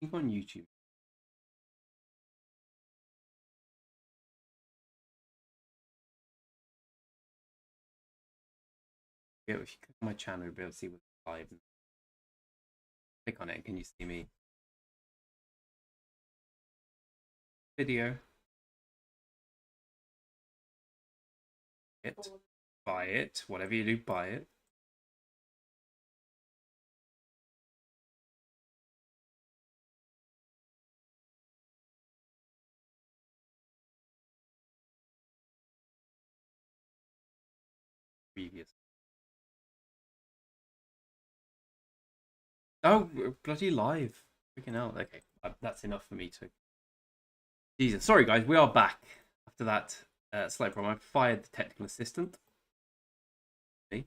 think on YouTube. Yeah, if you click on my channel, you'll be able to see what's live. Click on it, and can you see me? Video. It. Buy it. Whatever you do, buy it. Previous. Oh, we're bloody live. Freaking hell. Okay, that's enough for me to. Jesus. Sorry, guys. We are back after that slight problem. I fired the technical assistant. See?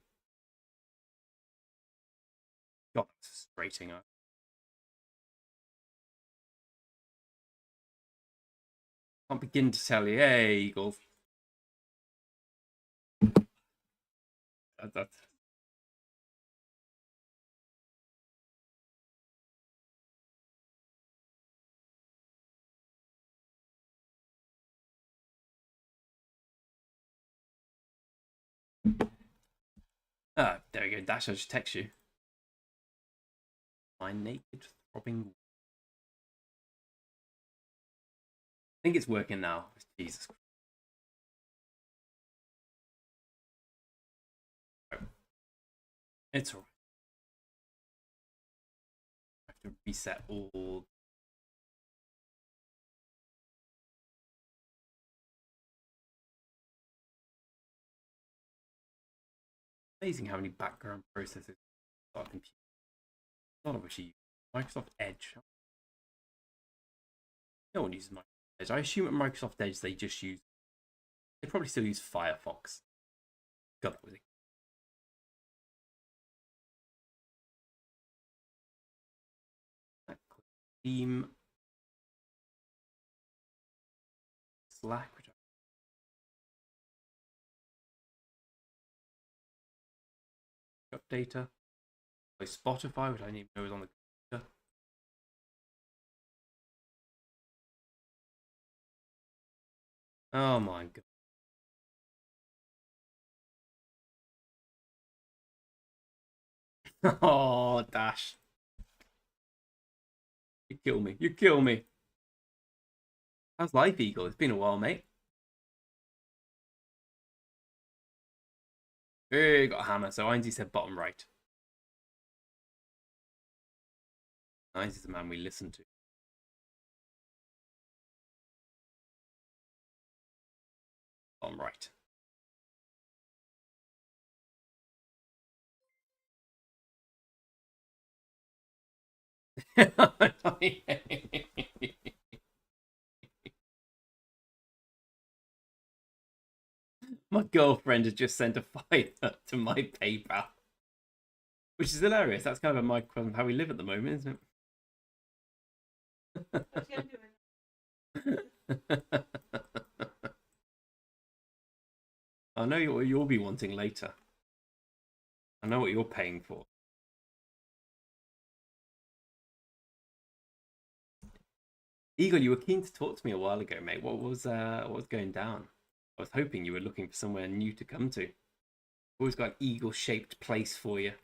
God, that's frustrating. Can't begin to tell you. Hey, Eagles. That's. Ah, there we go. Dash, I just text you. My naked throbbing. I think it's working now. Jesus Christ. It's alright. I have to reset all. Amazing how many background processes are computer. None of which you use Microsoft Edge. No one uses Microsoft Edge. I assume at Microsoft Edge they just use. They probably still use Firefox. God, that was it. Team Slack, which updater. Spotify, which I didn't even know was on the computer. Oh my god. Oh, Dash. You kill me. You kill me. How's life, Eagle? It's been a while, mate. Hey, got a hammer. So Ainsley said bottom right. Ainsley's the man we listen to. Bottom right. My girlfriend has just sent a fire to my PayPal, which is hilarious. That's kind of a microcosm of how we live at the moment, isn't it? I know what you'll be wanting later. I know what you're paying for. Eagle, you were keen to talk to me a while ago, mate. What was going down? I was hoping you were looking for somewhere new to come to. Always got an eagle-shaped place for you.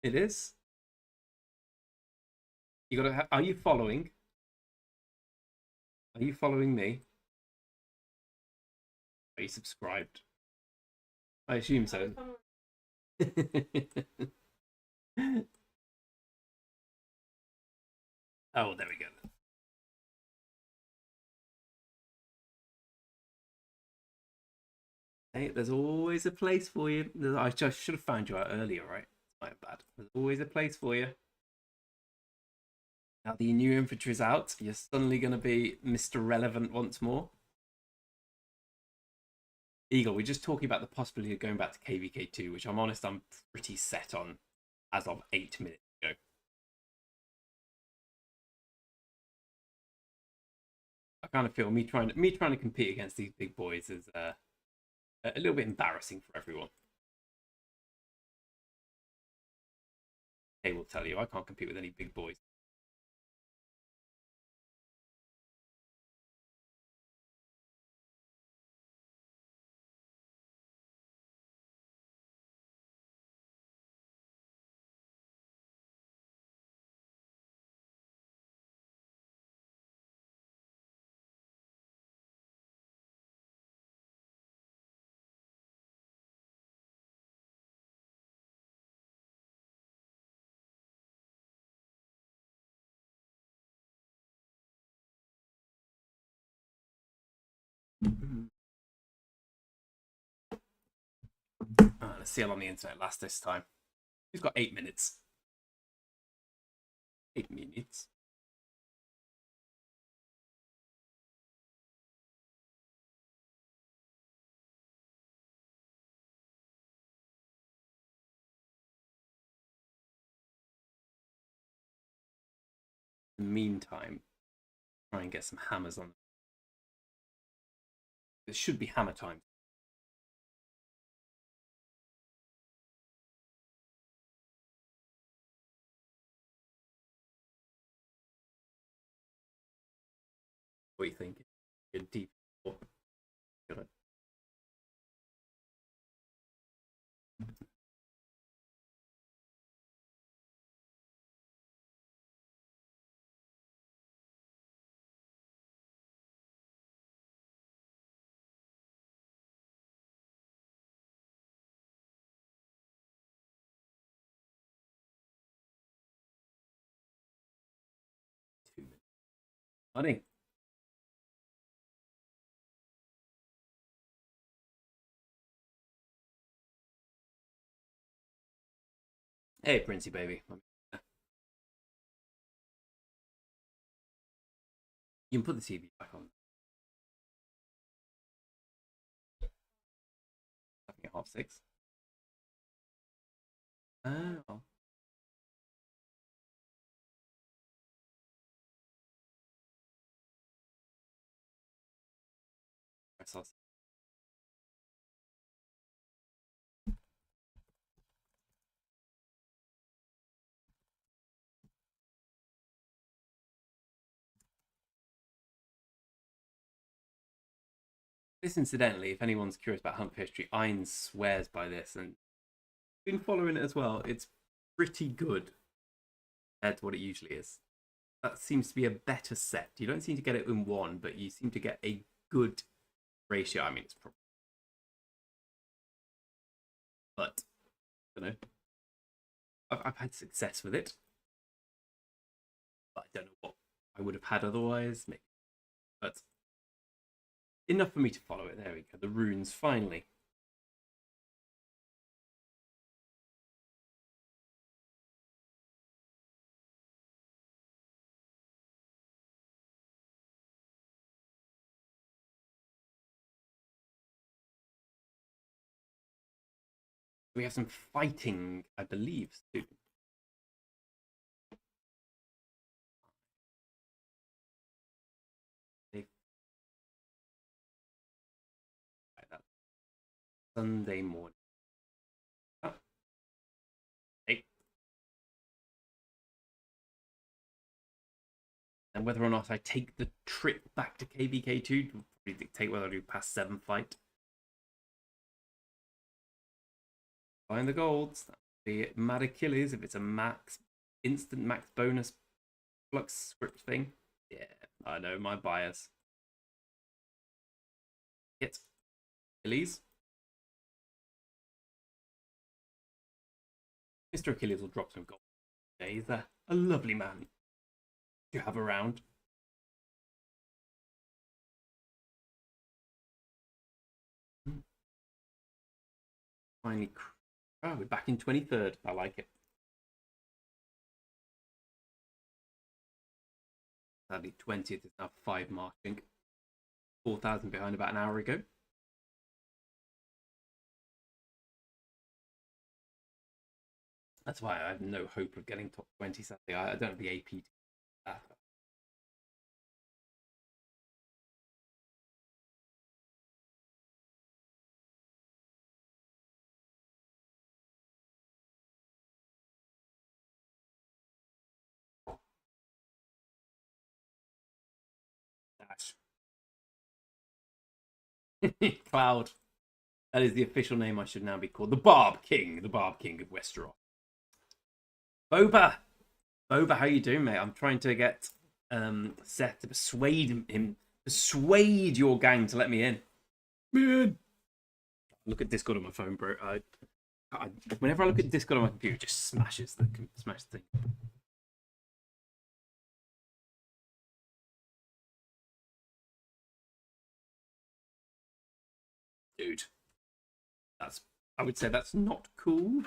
It is. You gotta. Are you following? Are you following me? Are you subscribed? I assume so. Oh, there we go. Hey, there's always a place for you. I just should have found you out earlier, right? It's my bad. There's always a place for you. Now the new infantry's out, you're suddenly going to be Mr. Relevant once more. Eagle, we're just talking about the possibility of going back to KVK2, which I'm honest, I'm pretty set on as of 8 minutes ago. I kind of feel me trying to compete against these big boys is a little bit embarrassing for everyone. They will tell you I can't compete with any big boys. Let's see how long the internet lasts this time. He's got 8 minutes. 8 minutes. In the meantime, try and get some hammers on. It should be hammer time. What do you think? You're deep. Good. Honey. Hey, Princey baby. You can put the TV back on. I think at 6:30. Oh. I saw. This, incidentally, if anyone's curious about Hunt for History, Ein swears by this and been following it as well. It's pretty good compared to what it usually is. That seems to be a better set. You don't seem to get it in one, but you seem to get a good ratio. I mean, it's probably, but I don't know. I've had success with it, but I don't know what I would have had otherwise. Maybe, but enough for me to follow it. There we go. The runes finally. We have some fighting, I believe, soon. Sunday morning. Oh. Hey. And whether or not I take the trip back to KVK2 will probably dictate whether I do past 7 fight. Find the golds. The Mad Achilles, if it's a max, instant max bonus flux script thing. Yeah, I know my bias. Hit. Achilles. Mr. Achilles will drop some gold. Yeah, he's a lovely man to have around. Finally, oh, we're back in 23rd. I like it. Sadly, 20th is now 5 marking. 4,000 behind about an hour ago. That's why I have no hope of getting top 20. Sadly, I don't have the AP to that. Cloud. That is the official name I should now be called. The Barb King. The Barb King of Westeros. Boba. Boba, how you doing, mate? I'm trying to get Seth to persuade your gang to let me in. Man. Look at Discord on my phone, bro. Whenever I look at Discord on my computer, it just smashes the thing. Dude, I would say that's not cool.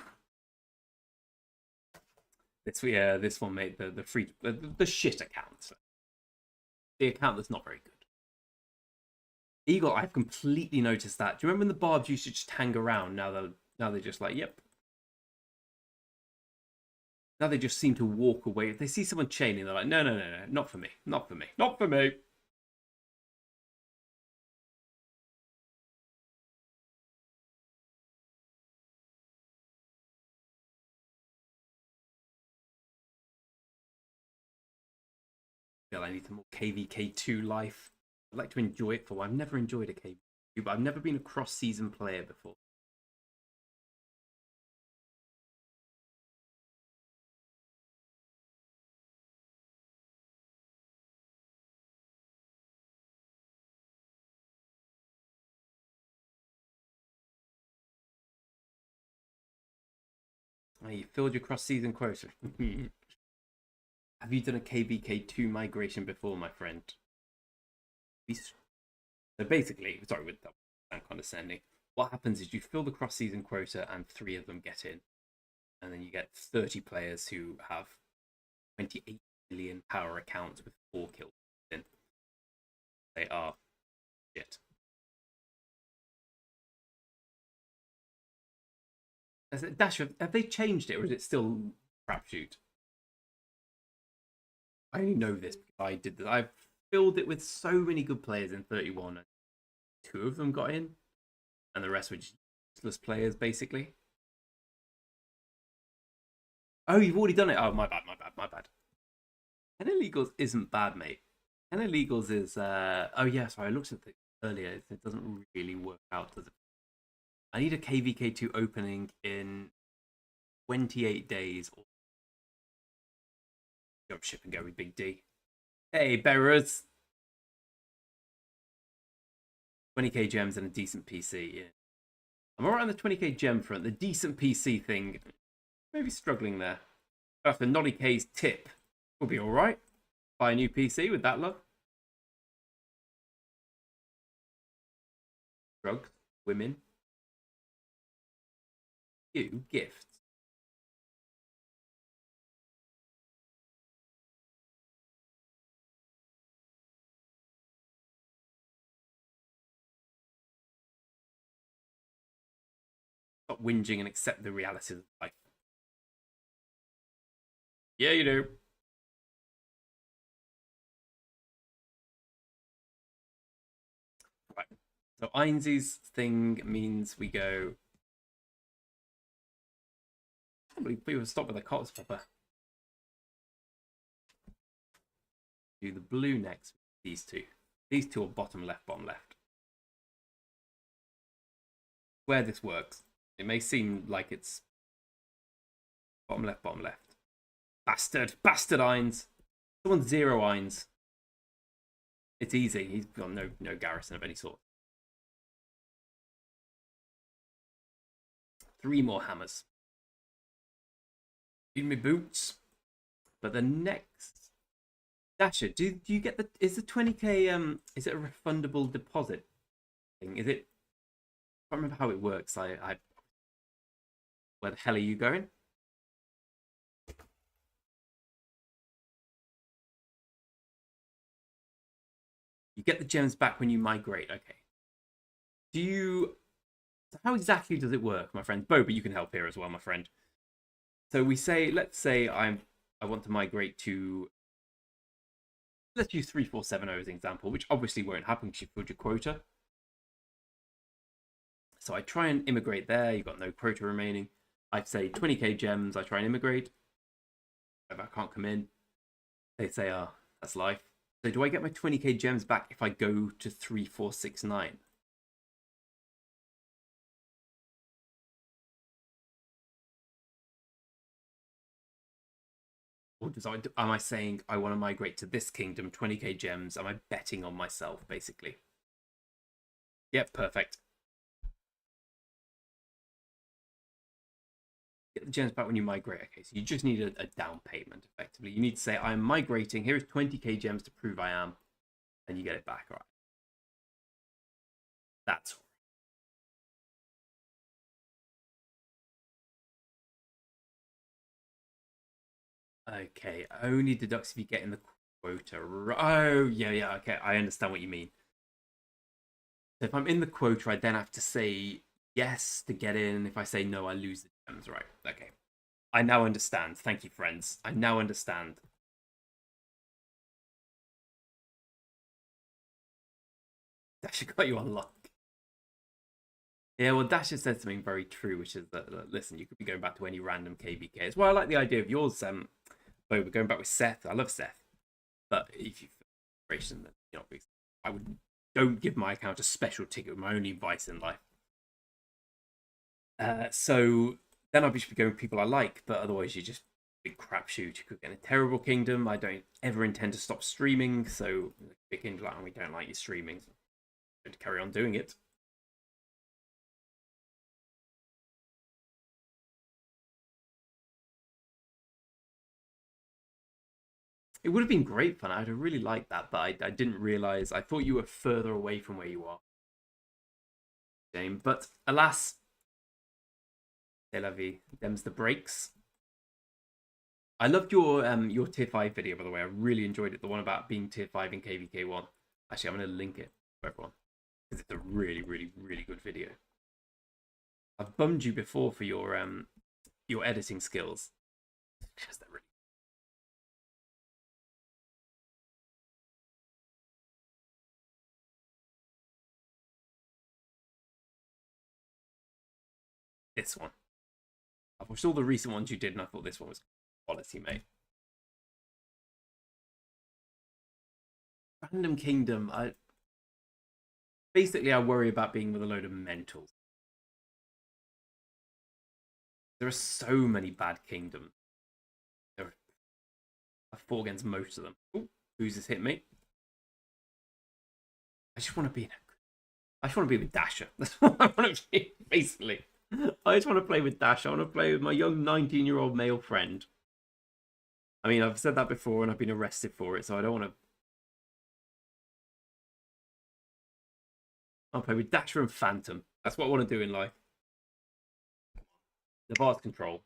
This one made the free the shit account. The account that's not very good. Eagle, I've completely noticed that. Do you remember when the barbs used to just hang around? Now they're just like, yep. Now they just seem to walk away. If they see someone chaining, they're like, no, not for me, not for me, not for me. I feel I need some more KVK2 life. I'd like to enjoy it for a while. I've never enjoyed a KVK2, but I've never been a cross-season player before. Oh, you filled your cross-season quota. Have you done a KVK2 migration before, my friend? So basically, sorry, with that condescending, what happens is you fill the cross-season quota and 3 of them get in. And then you get 30 players who have 28 million power accounts with 4 kills in. They are shit. Dash, have they changed it, or is it still crapshoot? I only know this because I did this. I've filled it with so many good players in 31, and 2 of them got in, and the rest were just useless players, basically. Oh, you've already done it. Oh, my bad. 10 illegals isn't bad, mate. 10 illegals is oh yeah, sorry, I looked at it earlier. It doesn't really work out, does it? I need a KVK2 opening in 28 days. Jump ship and go with Big D. Hey, bearers. 20k gems and a decent PC. Yeah, I'm alright on the 20k gem front. The decent PC thing, maybe struggling there. After Noddy K's tip, we'll be alright. Buy a new PC with that love. Drugs, women. You, gifts. Stop whinging and accept the realities of life. Yeah, you do. Right. So Ainsley's thing means we go. Probably people stop with the cots popper. Do the blue next. These two. These two are bottom left, bottom left. Where this works. It may seem like it's bottom left, bottom left. Bastard Eins. Someone's 0 Eins. It's easy. He's got no garrison of any sort. 3 more hammers. Need me boots. But the next Dasher, do you get is the 20k is it a refundable deposit thing? Is it? I can't remember how it works. I where the hell are you going? You get the gems back when you migrate. Okay. Do you? How exactly does it work, my friend? Bo, but you can help here as well, my friend. So we say, let's say I want to migrate to. Let's use 3470 as an example, which obviously won't happen because you filled your quota. So I try and immigrate there. You've got no quota remaining. I'd say 20k gems. I try and immigrate. If I can't come in, they say, "Oh, that's life." So do I get my 20k gems back if I go to 3469? Or am I saying I want to migrate to this kingdom, 20k gems? Am I betting on myself, basically? Yep, perfect. Get the gems back when you migrate. Okay, so you just need a down payment, effectively. You need to say, I'm migrating. Here's 20k gems to prove I am. And you get it back, all right? That's all. Okay, only deducts if you get in the quota. Oh, yeah, okay. I understand what you mean. So if I'm in the quota, I then have to say yes to get in. If I say no, I lose the gems, right? Okay. I now understand. Thank you, friends. I now understand. Dash got you unlocked. Yeah, well, Dash has said something very true, which is that listen, you could be going back to any random KBKs. Well, I like the idea of yours. But we're going back with Seth. I love Seth, but if you then I would don't give my account a special ticket. My only advice in life. So then I'll be going with people I like, but otherwise you just big crapshoot. You could get a terrible kingdom. I don't ever intend to stop streaming, so big kingdom like, we don't like your streaming. So I'm going to carry on doing it. It would have been great fun. I'd have really liked that, but I didn't realize. I thought you were further away from where you are, game. But alas, c'est la vie. Them's the breaks. I loved your tier 5 video, by the way. I really enjoyed it. The one about being tier 5 in KVK1. Actually, I'm going to link it for everyone because it's a really, really, really good video. I've bummed you before for your editing skills. Because they're really... This one. I've watched all the recent ones you did, and I thought this one was quality, mate. Random Kingdom. Basically, I worry about being with a load of mentals. There are so many bad kingdoms. I fought against most of them. Ooh, who's this hit me? I just want to be I just want to be with Dasher. That's what I want to be, basically. I just want to play with Dasher. I want to play with my young 19-year-old male friend. I mean, I've said that before and I've been arrested for it, so I don't want to... I'll play with Dasher and Phantom. That's what I want to do in life. Navarre's control.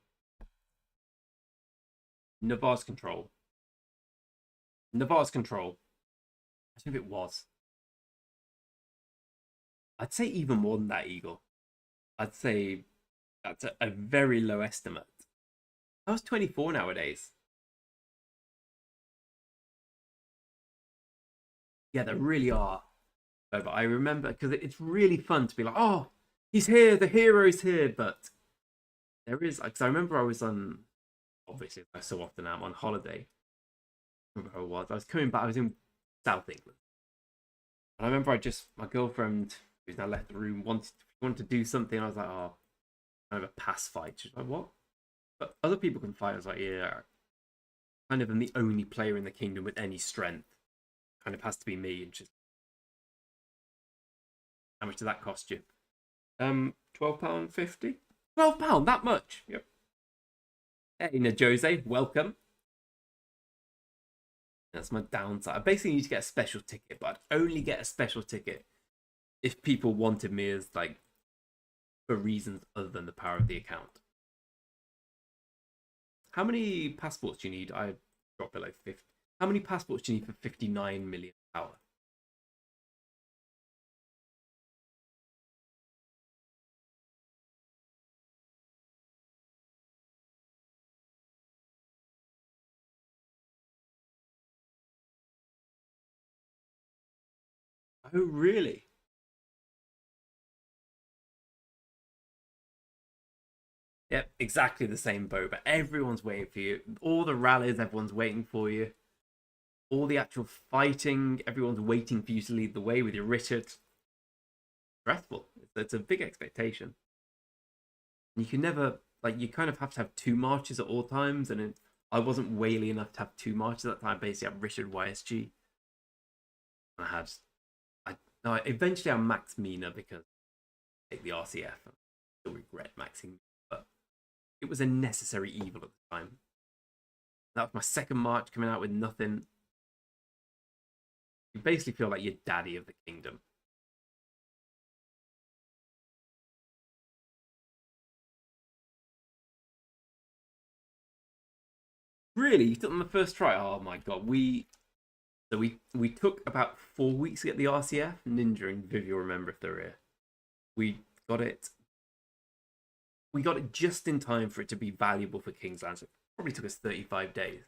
Navarre's control. Navarre's control. I think it was. I'd say even more than that, Eagle. I'd say that's a very low estimate. I was 24 nowadays. Yeah, there really are. But I remember because it's really fun to be like, oh, he's here, the hero's here. But there is, because I remember I was on, obviously, I so often am on holiday. I remember who I was. I was coming back, I was in South England. And I remember my girlfriend, who's now left the room, wanted to do something. I was like, oh, kind of a pass fight. She's like, what? But other people can fight. I was like, yeah. Kind of am the only player in the kingdom with any strength. Kind of has to be me. And just, how much did that cost you? £12.50. £12, that much. Yep. Hey, Najose, welcome. That's my downside. I basically need to get a special ticket, but I'd only get a special ticket if people wanted me as like for reasons other than the power of the account. How many passports do you need? I dropped below 50. How many passports do you need for 59 million power? Oh, really? Yep, exactly the same boat, but everyone's waiting for you. All the rallies, everyone's waiting for you. All the actual fighting, everyone's waiting for you to lead the way with your Richard. Stressful. It's a big expectation. You can never, like, you kind of have to have two marches at all times, and I wasn't whaley enough to have two marches at that time. Basically, I had Richard YSG. I had no. Eventually, I maxed Mina because I take the RCF. I still regret maxing, but it was a necessary evil at the time. That was my second march coming out with nothing. You basically feel like you're daddy of the kingdom. Really, you took them the first try? Oh my god, we took about 4 weeks to get the RCF. Ninja and Viv, you'll remember if they're here. We got it. We got it just in time for it to be valuable for King's Land. So it probably took us 35 days.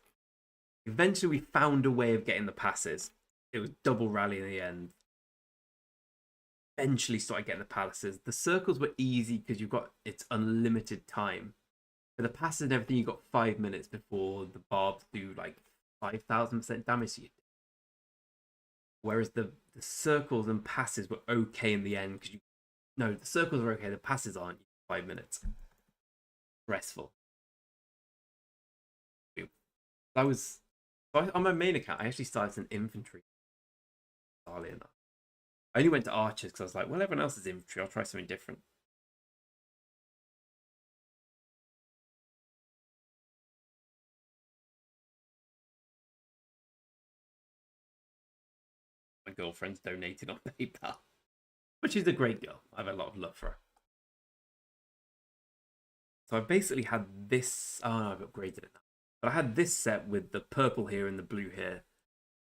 Eventually, we found a way of getting the passes. It was double rally in the end. Eventually, started getting the palaces. The circles were easy because you've got it's unlimited time. For the passes and everything, you got 5 minutes before the barbs do like 5,000% damage to you. Whereas the circles and passes were okay in the end because the circles are okay, the passes aren't. 5 minutes. Restful. That was on my main account. I actually started as an infantry. Bizarrely enough, I only went to archers because I was like, well, everyone else is infantry. I'll try something different. My girlfriend's donated on PayPal, but she's a great girl. I have a lot of love for her. So I basically had this. Oh, no, I've upgraded it now. But I had this set with the purple here and the blue here.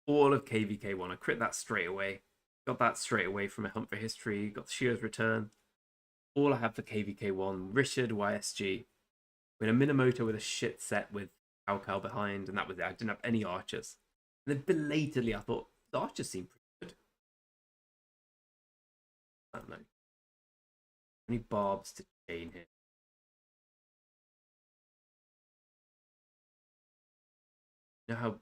All of KVK1. I crit that straight away. Got that straight away from a Hunt for History. Got the Shear's Return. All I have for KVK1. Richard, YSG. With a Minamoto with a shit set with Cow behind. And that was it. I didn't have any archers. And then belatedly, I thought, the archers seem pretty good. I don't know. Any barbs to chain here? You know how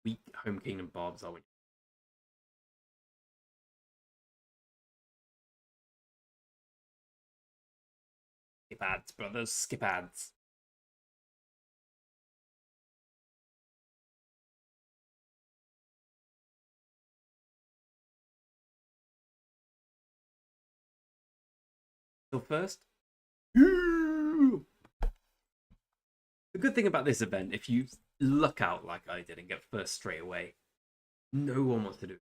weak Home Kingdom barbs are when skip ads, brothers, skip ads. So first, the good thing about this event, if you luck out like I did and get first straight away, no one wants to do it.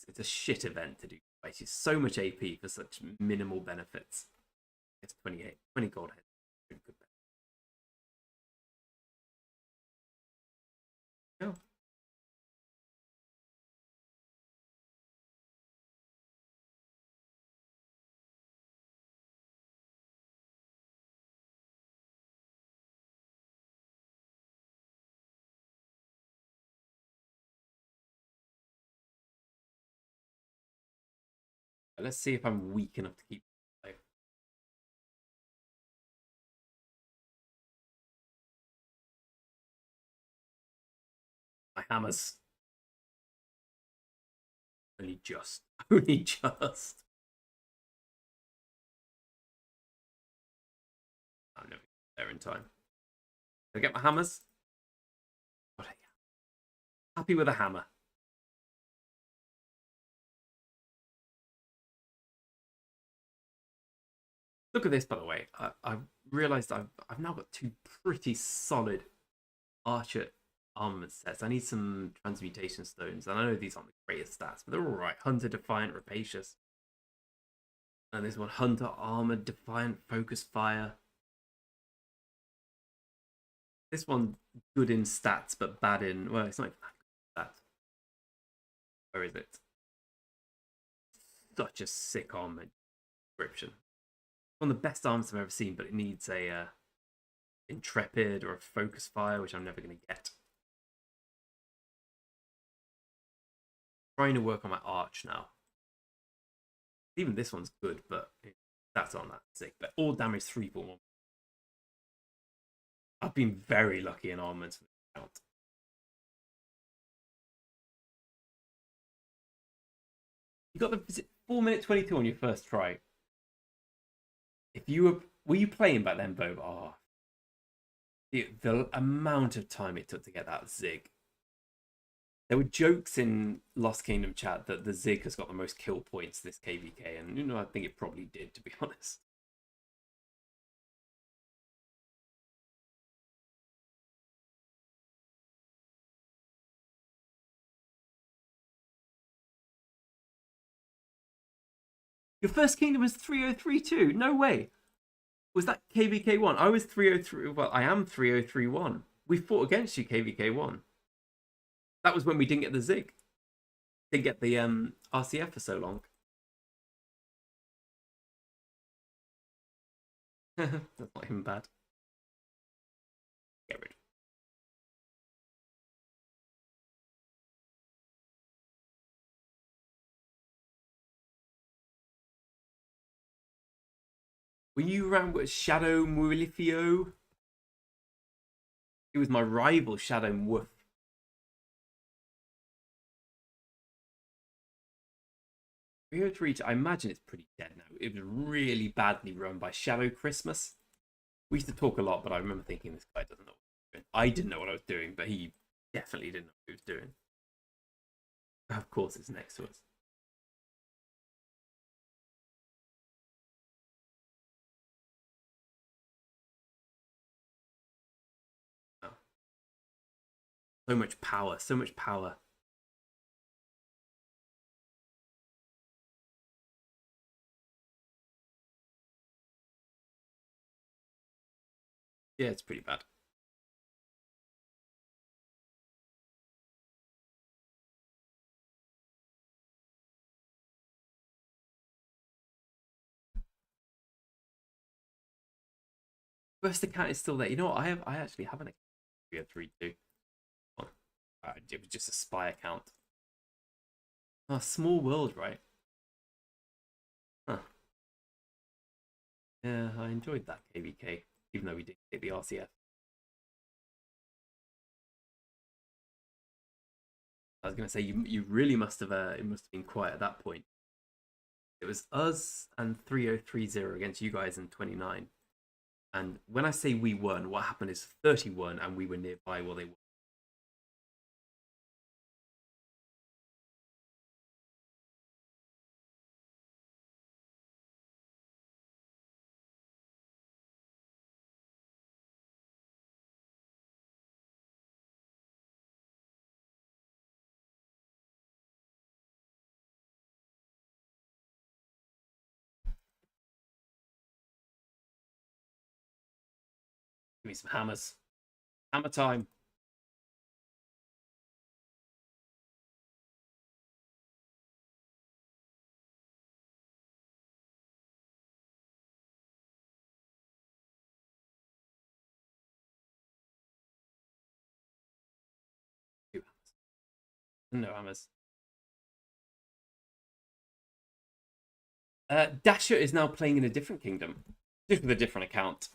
It's a shit event to do. It's so much AP for such minimal benefits. It's 28, 20 gold heads. Good bet. Yeah. Let's see if I'm weak enough to keep. My hammers. Only just. Only just. I'm never there in time. Did I get my hammers? Happy with a hammer. Look at this, by the way. I've realised I've now got two pretty solid archer armament sets. I need some transmutation stones, and I know these aren't the greatest stats, but they're all right. Hunter, Defiant, Rapacious, and this one Hunter, Armored, Defiant, Focus Fire. This one good in stats, but bad in it's not even that stats. Where is it? Such a sick armament description. One of the best arms I've ever seen, but it needs a Intrepid or a Focus Fire, which I'm never going to get. Trying to work on my arch now. Even this one's good, but that's on that sick. But all damage 3.1. I've been very lucky in armaments for this count. You got the 4 minute 22 on your first try. If you were you playing back then, Bob? Oh, The amount of time it took to get that Zig. There were jokes in Lost Kingdom chat that the Zig has got the most kill points this KVK, and I think it probably did, to be honest. Your first kingdom was 3032. No way. Was that KVK1? I was 303. Well, I am 3031. We fought against you, KVK1. That was when we didn't get the Zig. Didn't get the RCF for so long. That's not even bad. Get rid. Were you around with Shadow Muilifio? He was my rival, Shadow Mwoof. 303, I imagine it's pretty dead now. It was really badly run by Shadow Christmas. We used to talk a lot, but I remember thinking this guy doesn't know what he's doing. I didn't know what I was doing, but he definitely didn't know what he was doing. Of course, it's next to us. Oh. So much power, so much power. Yeah, it's pretty bad. First account is still there. You know what? I actually have an account 332. It was just a spy account. Oh, small world, right? Huh. Yeah, I enjoyed that KVK, even though we didn't get the RCF. I was going to say you really must have it must have been quiet at that point. It was us and 3030 against you guys in 29. And when I say we won, what happened is 31 and we were nearby while they won. Give me some hammers. Hammer time. Two hammers. No hammers. Dasher is now playing in a different kingdom, just with a different account.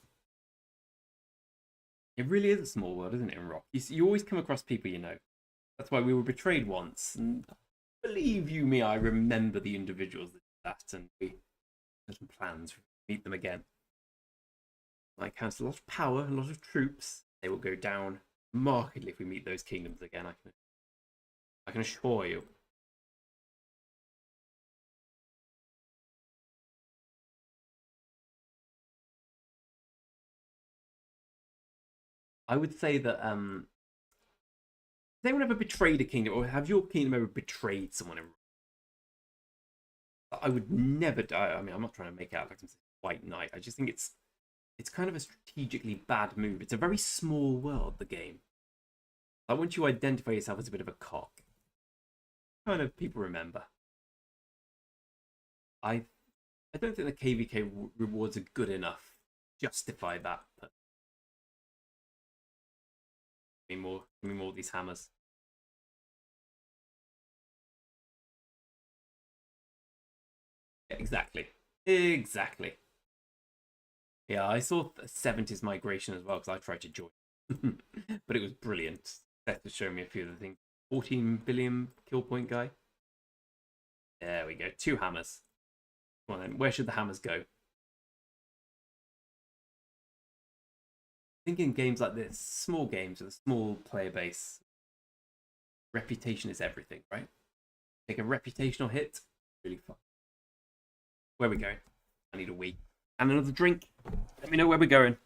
It really is a small world, isn't it, in Rock? You always come across people you know. That's why we were betrayed once. And believe you me, I remember the individuals that did that, and we had some plans to meet them again. Like, has a lot of power, a lot of troops. They will go down markedly if we meet those kingdoms again. I can assure you. I would say that has anyone ever betrayed a kingdom, or have your kingdom ever betrayed someone? I would never die. I mean, I'm not trying to make out like I'm white knight. I just think it's kind of a strategically bad move. It's a very small world, the game. I want you to identify yourself as a bit of a cock. Kind of people remember. I I don't think the KVK rewards are good enough to justify that. But give me more of these hammers. Yeah, exactly. Exactly. Yeah, I saw 70s migration as well because I tried to join. But it was brilliant. Seth was showing me a few of the things. 14 billion kill point guy. There we go. Two hammers. Come on then. Where should the hammers go? think in games like this, small games with a small player base, reputation is everything, right? Take a reputational hit, really fun. Where are we going? I need a wee. And another drink. Let me know where we're going.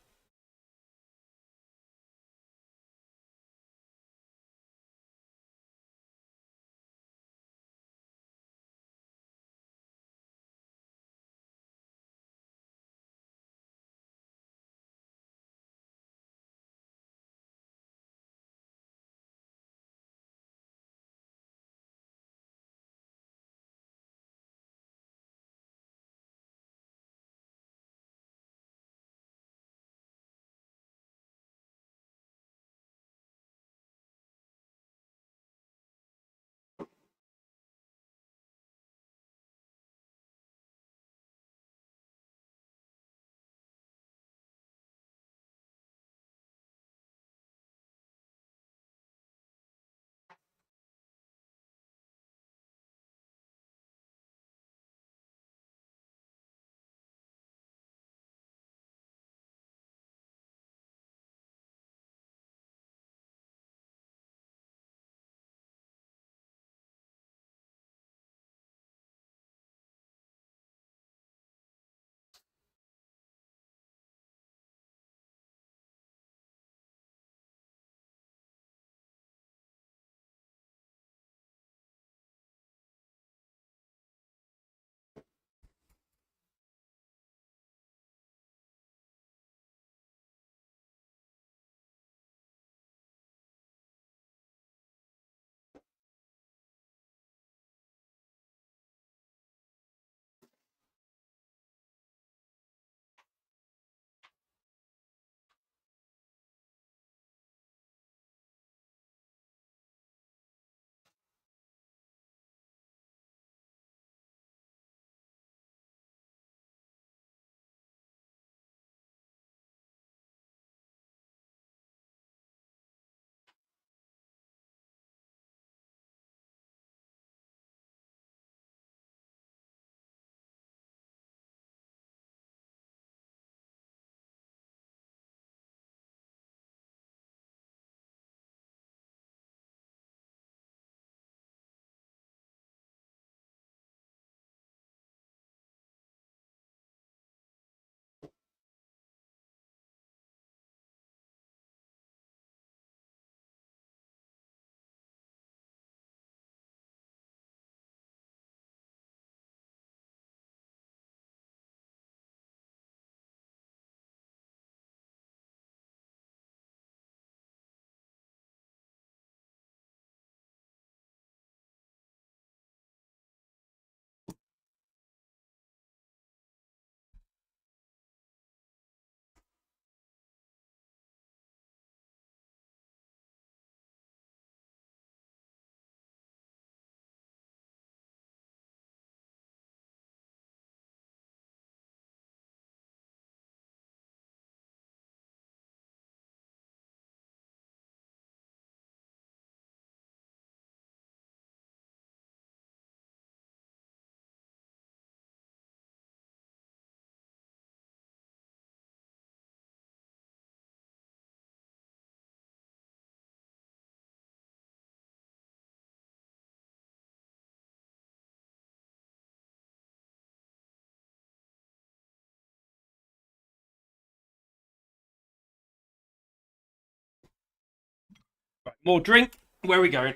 Right, more drink. Where are we going?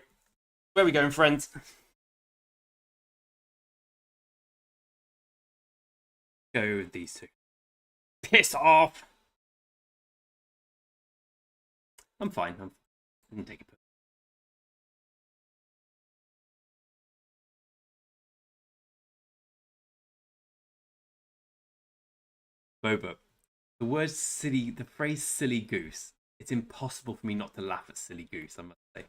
Where are we going, friends? Go with these two. Piss off. I'm fine. I can take a piss. Boba. The word silly, the phrase silly goose. It's impossible for me not to laugh at silly goose, I must say.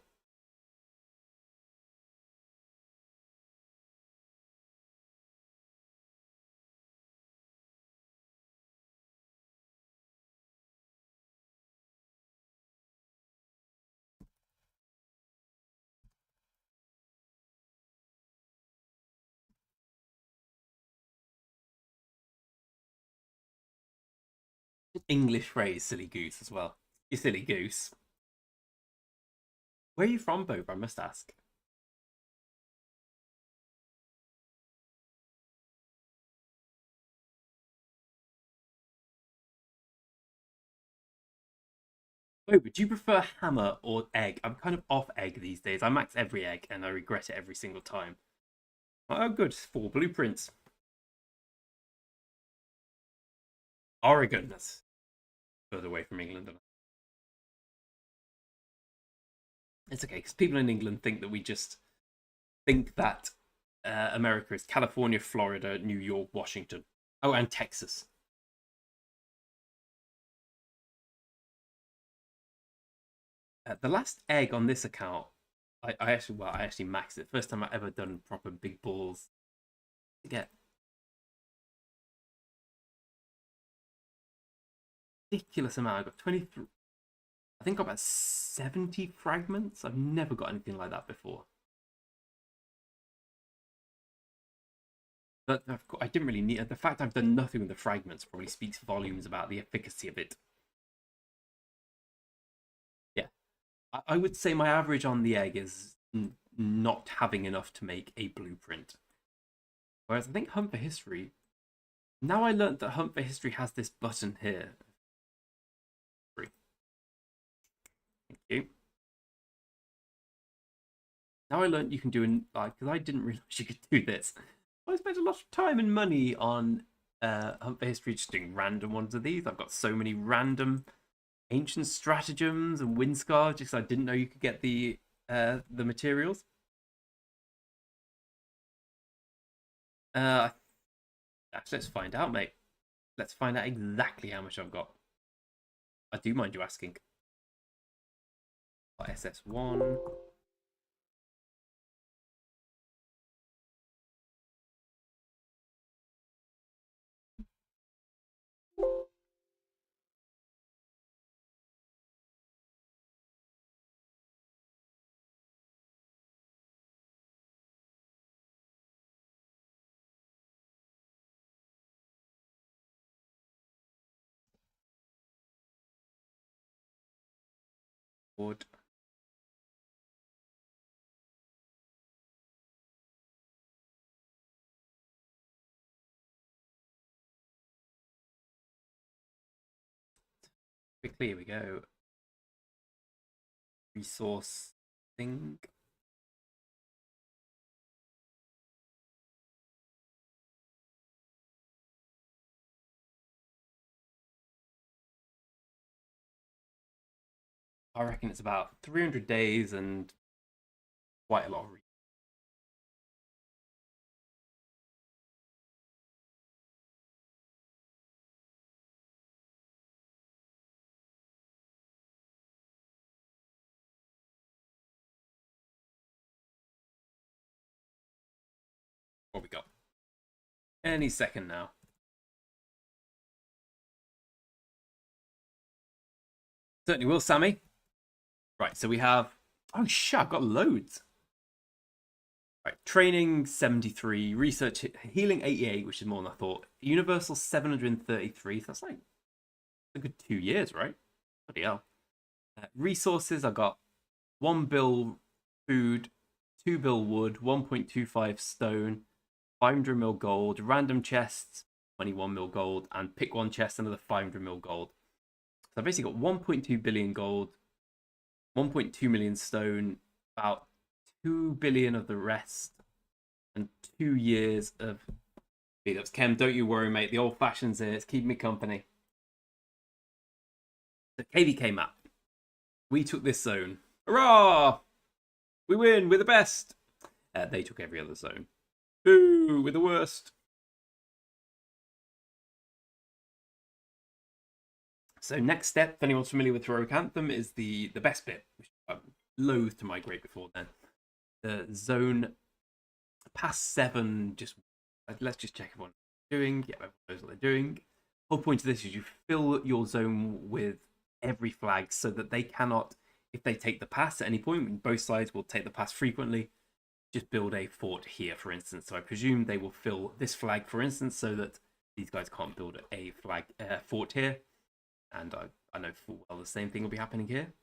English phrase, silly goose, as well. You silly goose. Where are you from, Bob? I must ask. Bob, would you prefer hammer or egg? I'm kind of off egg these days. I max every egg and I regret it every single time. Oh, good. 4 blueprints. Oregon. That's further away from England. It's okay, because people in England think that we just think that America is California, Florida, New York, Washington. Oh, and Texas. The last egg on this account, I actually maxed it. First time I ever done proper big balls to get ridiculous amount. I got 23. I think I got about 70 fragments. I've never got anything like that before. But I didn't really need the fact I've done nothing with the fragments probably speaks volumes about the efficacy of it. Yeah, I would say my average on the egg is not having enough to make a blueprint. Whereas I think Hunt for History. Now I learned that Hunt for History has this button here. Thank you. Now I learned you can do like because I didn't realize you could do this. I spent a lot of time and money on Hunt for History just doing random ones of these. I've got so many random ancient stratagems and wind scars just I didn't know you could get the materials. Actually, let's find out, mate. Let's find out exactly how much I've got. I do mind you asking. SS1. Wood. Quickly, here we go. Resource thing. I reckon it's about 300 days and quite a lot of what we got. Any second now. Certainly will, Sammy. Right, so we have. Oh shit, I've got loads. Right, training 73, research healing 88, which is more than I thought. Universal 733. So that's like a good 2 years, right? Bloody hell. Resources, I got 1 bill food, 2 bill wood, 1.25 stone, 500 mil gold, random chests, 21 mil gold, and pick one chest, another 500 mil gold. So I basically got 1.2 billion gold, 1.2 million stone, about 2 billion of the rest, and 2 years of beat ups. Kem, don't you worry, mate. The old fashions here. It's keeping me company. The KVK map. We took this zone. Hurrah! We win. We're the best. They took every other zone. Boo! We're the worst. So next step, if anyone's familiar with Heroic Anthem, is the best bit, which I'm loath to migrate before then. The zone past 7, just let's just check everyone's doing. Yeah, everyone knows what they're doing. The whole point of this is you fill your zone with every flag so that they cannot, if they take the pass at any point, both sides will take the pass frequently, just build a fort here, for instance. So I presume they will fill this flag, for instance, so that these guys can't build a fort here. And I know full well the same thing will be happening here.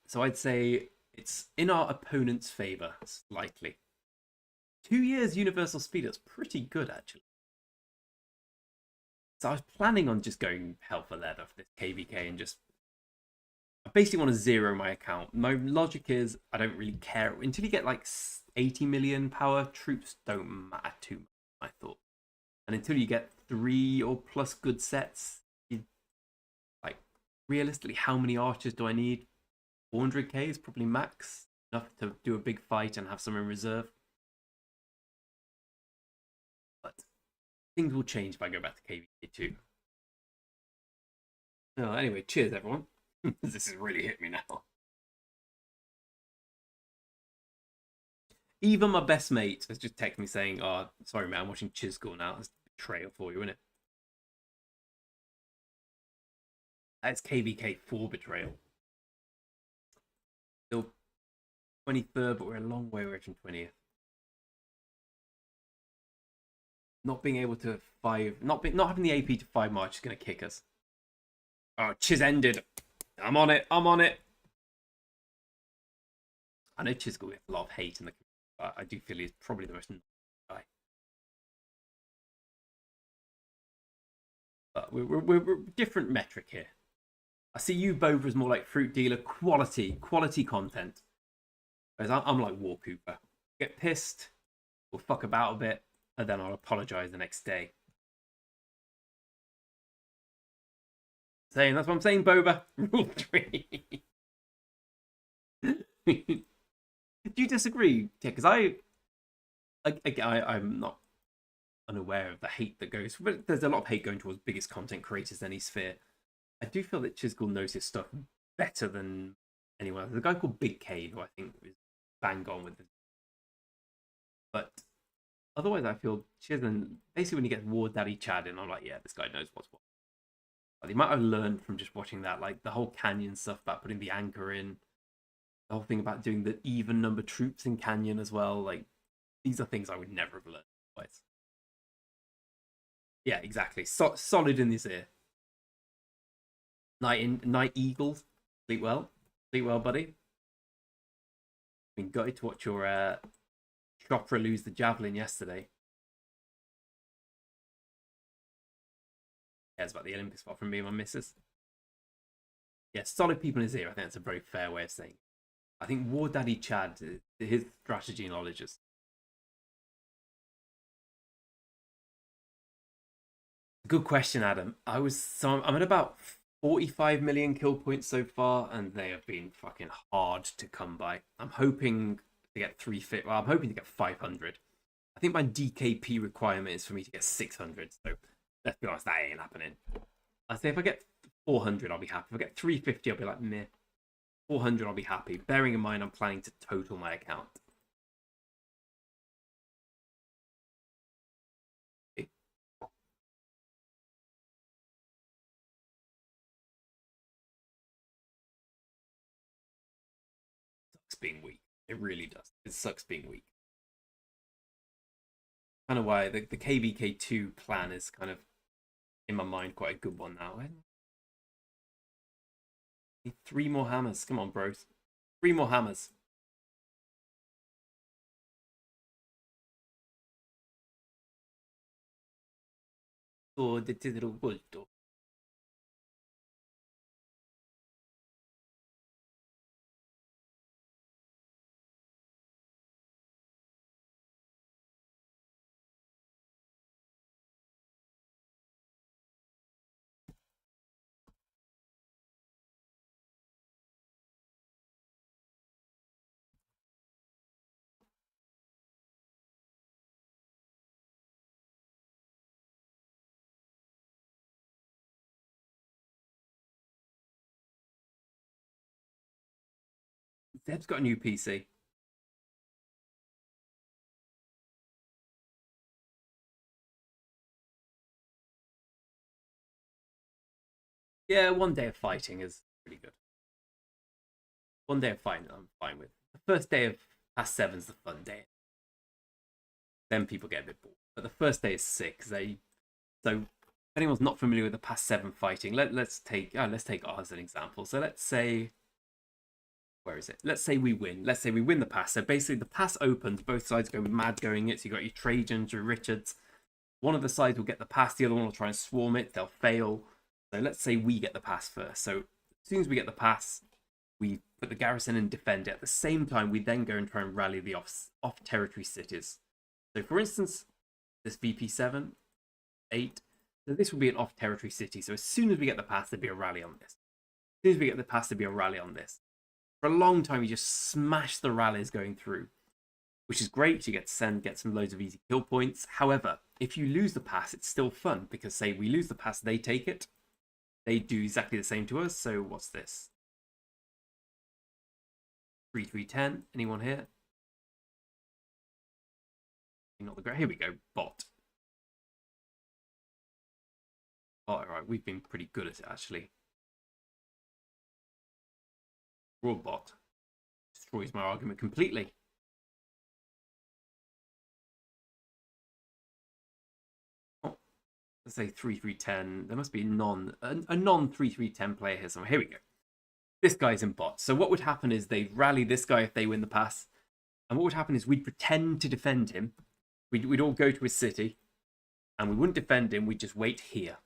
So I'd say it's in our opponent's favour, slightly. 2 years universal speed is pretty good, actually. So I was planning on just going hell for leather for this KVK and just... I basically want to zero my account. My logic is I don't really care. Until you get like 80 million power, troops don't matter too much, I thought. And until you get 3 or plus good sets, like, realistically, how many archers do I need? 400k is probably max. Enough to do a big fight and have some in reserve. But things will change if I go back to KVK2. Oh, anyway, cheers everyone. This has really hit me now. Even my best mate has just texted me saying, "Oh, sorry, man, I'm watching Chisgall now. That's betrayal for you, isn't it?" That's KVK4 betrayal. Still 23rd, but we're a long way away from 20th. Not being able to not having the AP to 5 March is going to kick us. Oh, Chiz ended. I'm on it. I'm on it. I know Chisgall gets a lot of hate in the community, but I do feel he's probably the most guy. But we're different metric here. I see you both as more like fruit dealer, quality content. Whereas I'm like War Cooper. Get pissed, we'll fuck about a bit, and then I'll apologise the next day. That's what I'm saying, Boba. Rule 3. Do you disagree? Yeah, because I'm not unaware of the hate that goes, but there's a lot of hate going towards biggest content creators in any sphere. I do feel that Chisgall knows his stuff better than anyone else. There's a guy called Big K who I think is bang on with it. But otherwise, I feel Chisholm, basically when he gets War Daddy Chad in, I'm like, yeah, this guy knows what's what. But the amount I've learned from just watching that, like the whole Canyon stuff about putting the anchor in, the whole thing about doing the even number troops in Canyon as well, like these are things I would never have learned otherwise. Yeah, exactly. Solid in his ear. Night Eagles. Sleep well. Sleep well, buddy. Been gutted to watch your Chopra lose the javelin yesterday. Yeah, it's about the Olympic spot from me and my missus. Yeah, solid people in his ear. I think that's a very fair way of saying it. I think War Daddy Chad, his strategy knowledge is... Good question, Adam. I'm at about 45 million kill points so far, and they have been fucking hard to come by. I'm hoping to get 350. Well, I'm hoping to get 500. I think my DKP requirement is for me to get 600. So let's be honest, that ain't happening. I say if I get 400, I'll be happy. If I get 350, I'll be like, meh. 400, I'll be happy. Bearing in mind, I'm planning to total my account. Sucks being weak. It really does. It sucks being weak. Kind of why the KVK2 plan is kind of, in my mind, quite a good one now. I need 3 more hammers. Come on, bros. 3 more hammers. Oh, the digital bulto. Zeb's got a new PC. Yeah, 1 day of fighting is pretty good. 1 day of fighting, I'm fine with. The first day of past 7's the fun day. Then people get a bit bored. But the first day is sick. So anyone's not familiar with the pass 7 fighting, let's take ours as an example. So let's say, where is it? Let's say we win. Let's say we win the pass. So basically the pass opens, both sides go mad going it. So you got your Trajans, your Richards. One of the sides will get the pass, the other one will try and swarm it. They'll fail. So let's say we get the pass first. So as soon as we get the pass, we put the garrison and defend it. At the same time, we then go and try and rally the off territory cities. So for instance, this VP7, 8, so this will be an off territory city. So as soon as we get the pass, there'll be a rally on this. As soon as we get the pass, there'll be a rally on this. For a long time, you just smash the rallies going through, which is great. You get to get some loads of easy kill points. However, if you lose the pass, it's still fun because say we lose the pass, they take it. They do exactly the same to us. So what's this? 3-3-10. Anyone here? Not the great. Here we go. Bot. Oh, all right. We've been pretty good at it actually. Raw bot destroys my argument completely. Oh, let's say 3-3-10. There must be a non 3-3-10 player here somewhere. Here we go. This guy's in bot. So what would happen is they'd rally this guy if they win the pass. And what would happen is we'd pretend to defend him. We'd all go to his city. And we wouldn't defend him. We'd just wait here.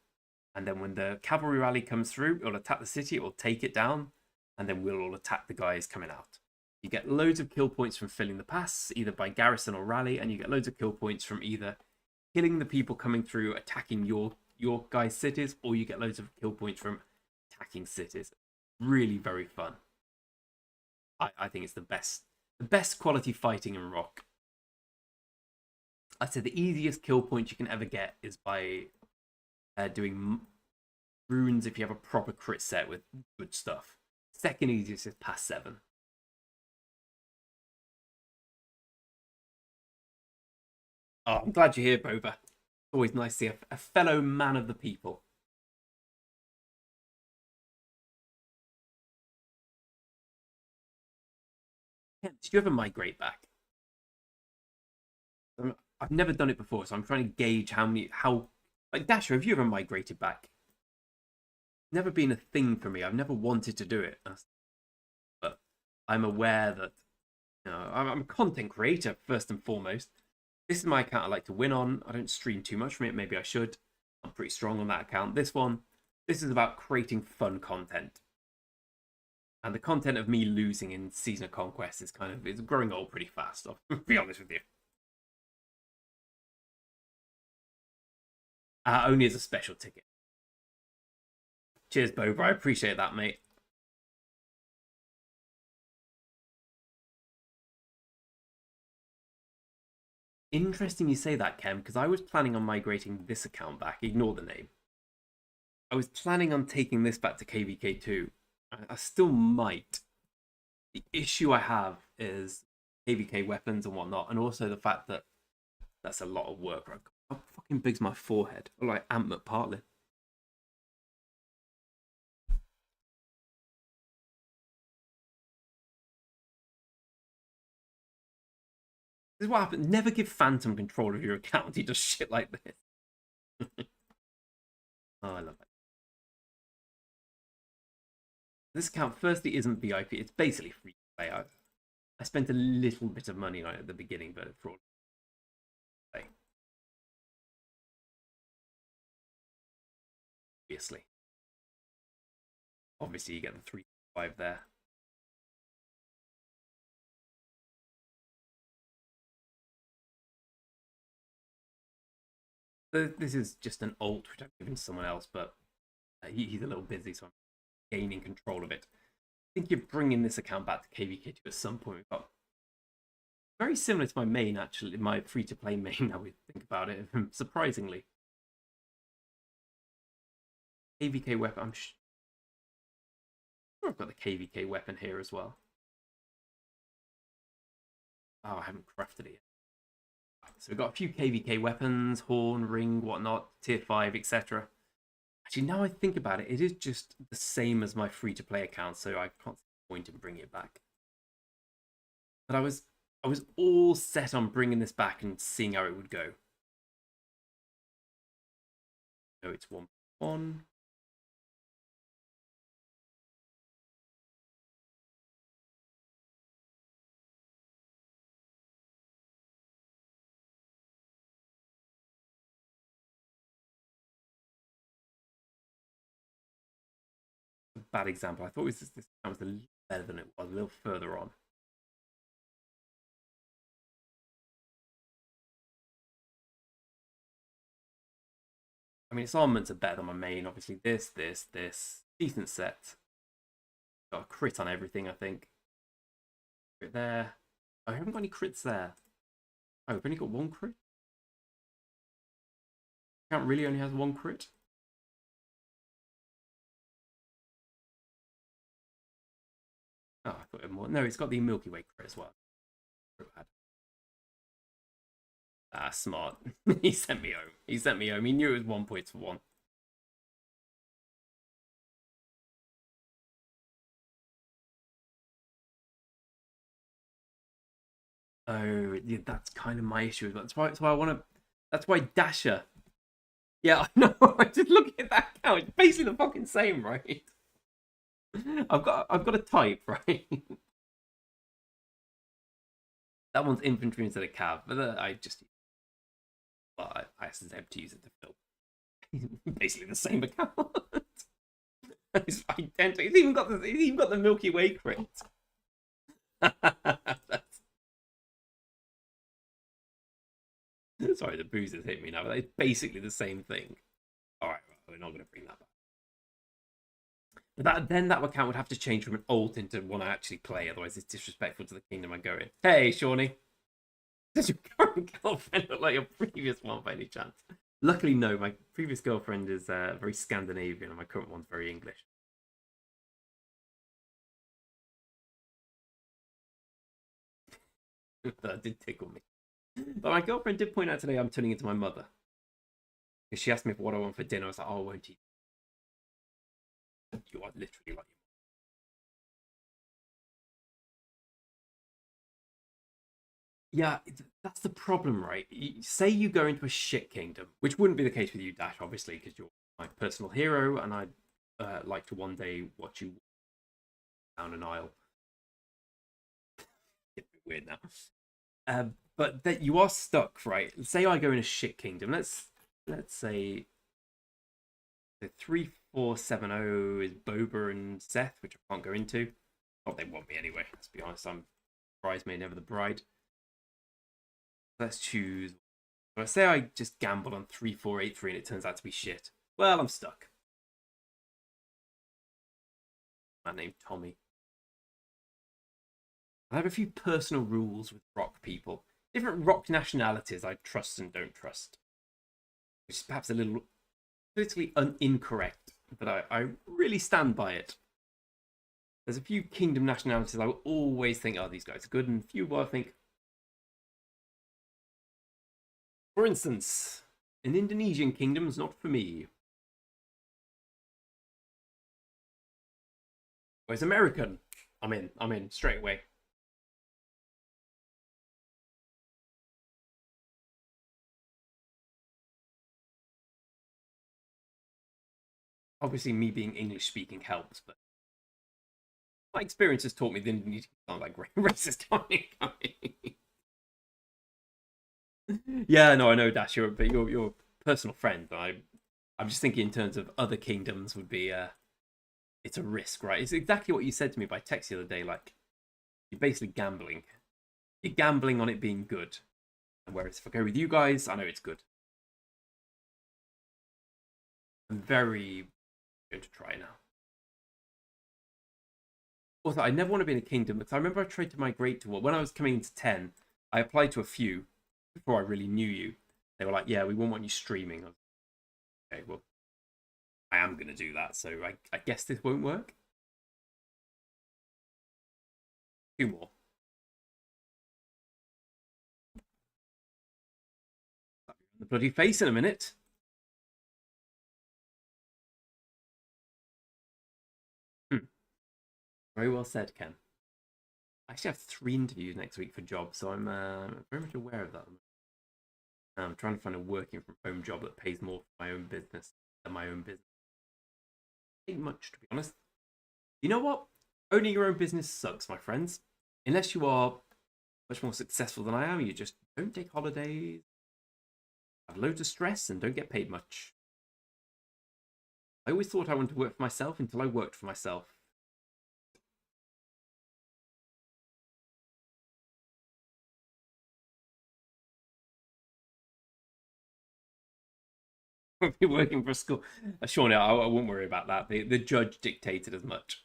And then when the cavalry rally comes through, it'll attack the city. It will take it down. And then we'll all attack the guys coming out. You get loads of kill points from filling the pass, either by garrison or rally. And you get loads of kill points from either killing the people coming through, attacking your guys' cities. Or you get loads of kill points from attacking cities. Really very fun. I think it's the best quality fighting in Rock. I'd say the easiest kill point you can ever get is by doing runes if you have a proper crit set with good stuff. Second easiest is pass 7. Oh, I'm glad you're here, Boba. Always nice to see a fellow man of the people. Did you ever migrate back? I've never done it before, so I'm trying to gauge like Dasher, have you ever migrated back? Never been a thing for me. I've never wanted to do it, but I'm aware that I'm a content creator first and foremost. This is my account I like to win on. I don't stream too much from it. Maybe I should. I'm pretty strong on that account. This is about creating fun content. And the content of me losing in Season of Conquest is it's growing old pretty fast, I'll be honest with you. Only as a special ticket. Cheers, Boba. I appreciate that, mate. Interesting you say that, Kem, because I was planning on migrating this account back. Ignore the name. I was planning on taking this back to KVK2. I still might. The issue I have is KVK weapons and whatnot, and also the fact that that's a lot of work. How fucking big's my forehead? I like Ant McPartlin. This is what happens. Never give Phantom control of your account. He does shit like this. Oh, I love it. This account, firstly, isn't VIP. It's basically free to play. I spent a little bit of money on it at the beginning, but for all play. Obviously, you get the 3-5 there. This is just an alt which I've given to someone else, but he's a little busy, so I'm gaining control of it. I think you're bringing this account back to KVK2 at some point. We've got very similar to my main, actually, my free-to-play main, now we think about it, surprisingly. KVK weapon, I'm sure I've got the KVK weapon here as well. Oh, I haven't crafted it yet. So we've got a few KVK weapons, horn, ring, whatnot, tier 5, etc. Actually, now I think about it, it is just the same as my free-to-play account, so I can't see the point in bringing it back. But I was all set on bringing this back and seeing how it would go. No, it's 1.1. Bad example. I thought this was a little better than it was, a little further on. I mean, its armaments are better than my main. Obviously, this. Decent set. Got a crit on everything, I think. Crit there. I haven't got any crits there. Oh, I've only got one crit? Count really only has one crit? Oh, I thought it had more. No, it's got the Milky Way crit as well. Ah, smart. He sent me home. He sent me home. He knew it was 1 point for one. Oh, yeah, that's kind of my issue. That's why I want to. That's why Dasher. Yeah, I know. I just look at that count. It's basically the fucking same, right? I've got a type, right? That one's infantry instead of cav, but I just. Well, I accidentally to use it to fill. Basically the same account. It's identical. It's even got the Milky Way crit. Sorry, the boozers hit me now, but it's basically the same thing. All right, we're not going to bring that back. But then that account would have to change from an alt into one I actually play, otherwise it's disrespectful to the kingdom I go in. Hey, Shawnee. Does your current girlfriend look like your previous one by any chance? Luckily, no. My previous girlfriend is very Scandinavian, and my current one's very English. That did tickle me. But my girlfriend did point out today I'm turning into my mother. Because she asked me for what I want for dinner. I was like, oh, won't you? You are literally like. Yeah, that's the problem, right? Say you go into a shit kingdom, which wouldn't be the case with you, Dash, obviously, because you're my personal hero, and I'd like to one day watch you down an aisle. It's a bit weird now. But that you are stuck, right? Say I go in a shit kingdom. Let's say the 3470 is Boba and Seth, which I can't go into. Oh, they want me anyway. Let's be honest. I'm bridesmaid, never the bride. Let's choose. But say I just gamble on 3483 and it turns out to be shit. Well, I'm stuck. Man named Tommy. I have a few personal rules with rock people. Different rock nationalities I trust and don't trust. Which is perhaps a little politically incorrect, but I really stand by it. There's a few kingdom nationalities I will always think, oh, these guys are good, and a few I think. For instance, an Indonesian kingdom's not for me. Whereas American, I'm in straight away. Obviously, me being English speaking helps, but my experience has taught me the Indonesians aren't like racist. Yeah, no, I know Dash, but you're a personal friend. I'm just thinking in terms of other kingdoms would be it's a risk, right? It's exactly what you said to me by text the other day. Like you're basically gambling. You're gambling on it being good. And whereas if I go with you guys, I know it's good. I'm very going to try now. Also, I never want to be in a kingdom because I remember I tried to migrate to when I was coming into 10, I applied to a few before I really knew you. They were like, yeah, we won't want you streaming. Okay, well, I am going to do that. So I guess this won't work. Two more. The bloody face in a minute. Very well said, Ken. I actually have 3 interviews next week for jobs, so I'm very much aware of that. I'm trying to find a working from home job that pays more for my own business. than my own business. Ain't much, to be honest. You know what? Owning your own business sucks, my friends. Unless you are much more successful than I am, you just don't take holidays, have loads of stress, and don't get paid much. I always thought I wanted to work for myself until I worked for myself. If you're working for a school, Sean, I won't worry about that. The judge dictated as much.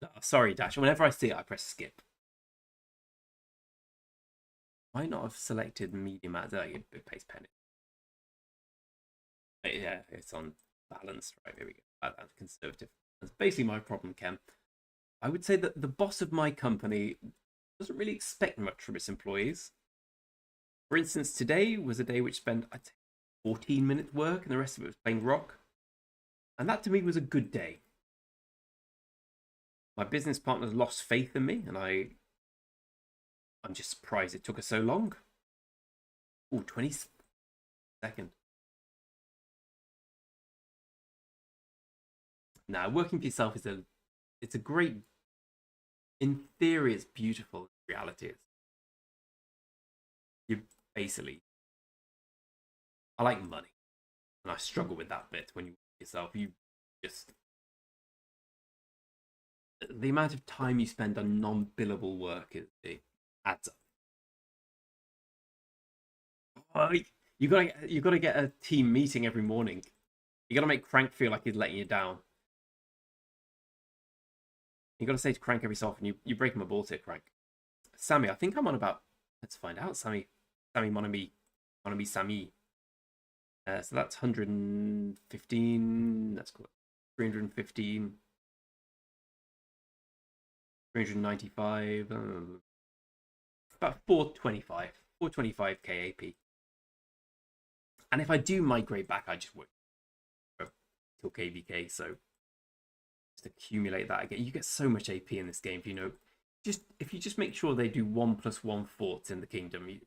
Oh, sorry, Dash. Whenever I see it, I press skip. Might not have selected medium ads. It pays penny. Yeah, it's on balance. Right, there we go. Conservative. That's basically my problem, Ken. I would say that the boss of my company doesn't really expect much from its employees. For instance, today was a day which spent, I'd say, 14 minutes work and the rest of it was playing rock. And that to me was a good day. My business partners lost faith in me, and I'm just surprised it took us so long. Oh, 20-second. Now, working for yourself is it's a great, in theory, it's beautiful. In reality, it's you basically. I like money, and I struggle with that bit when you work for yourself. You just the amount of time you spend on non-billable work it adds up. Oh, you gotta get a team meeting every morning. You gotta make Crank feel like he's letting you down. You gotta say to Crank every so often, you break him a ball here, Crank. Sammy, I think I'm on about. Let's find out. Sammy, Monami, Sammy. So that's 115. That's cool. 315. 395. About 425. 425k AP. And if I do migrate back, I just work till KVK. So just accumulate that again. You get so much AP in this game. If you just make sure they do 1+1 forts in the kingdom, you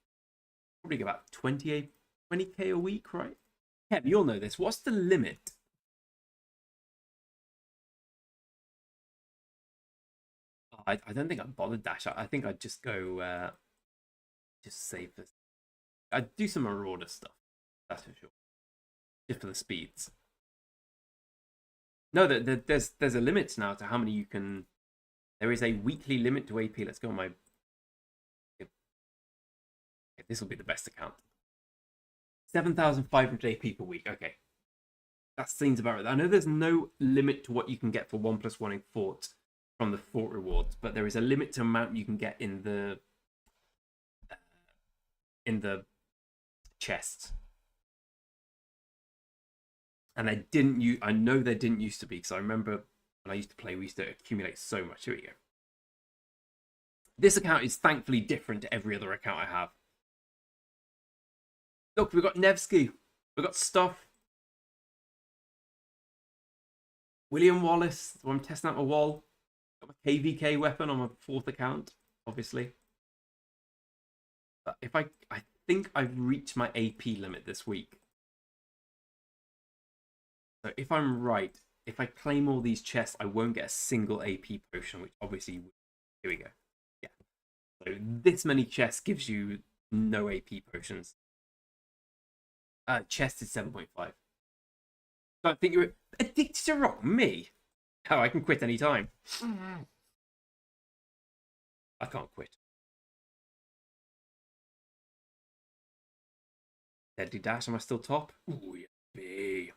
probably get about 20k a week, right? Kev, you'll know this. What's the limit? I don't think I'd bother Dash. I think I'd just go just save this. I'd do some Marauder stuff. That's for sure. Just for the speeds. No, there's a limit now to how many you can. There is a weekly limit to AP. Let's go on my. Okay, this will be the best account. 7,500 AP per week. Okay, that seems about right. I know there's no limit to what you can get for 1+1 in fort from the fort rewards, but there is a limit to amount you can get in the chests. And they didn't I know there didn't used to be, because I remember when I used to play, we used to accumulate so much. Here we go. This account is thankfully different to every other account I have. Look, we've got Nevsky. We've got stuff. William Wallace. So I'm testing out my wall. Got my KVK weapon on my 4th account, obviously. But if I think I've reached my AP limit this week. So if I'm right, if I claim all these chests, I won't get a single AP potion, which obviously, here we go. Yeah. So this many chests gives you no AP potions. Chest is 7.5. Don't think you're addicted to rock. Me? Oh, I can quit any time. I can't quit. Deadly Dash, am I still top? Ooh, yeah, B.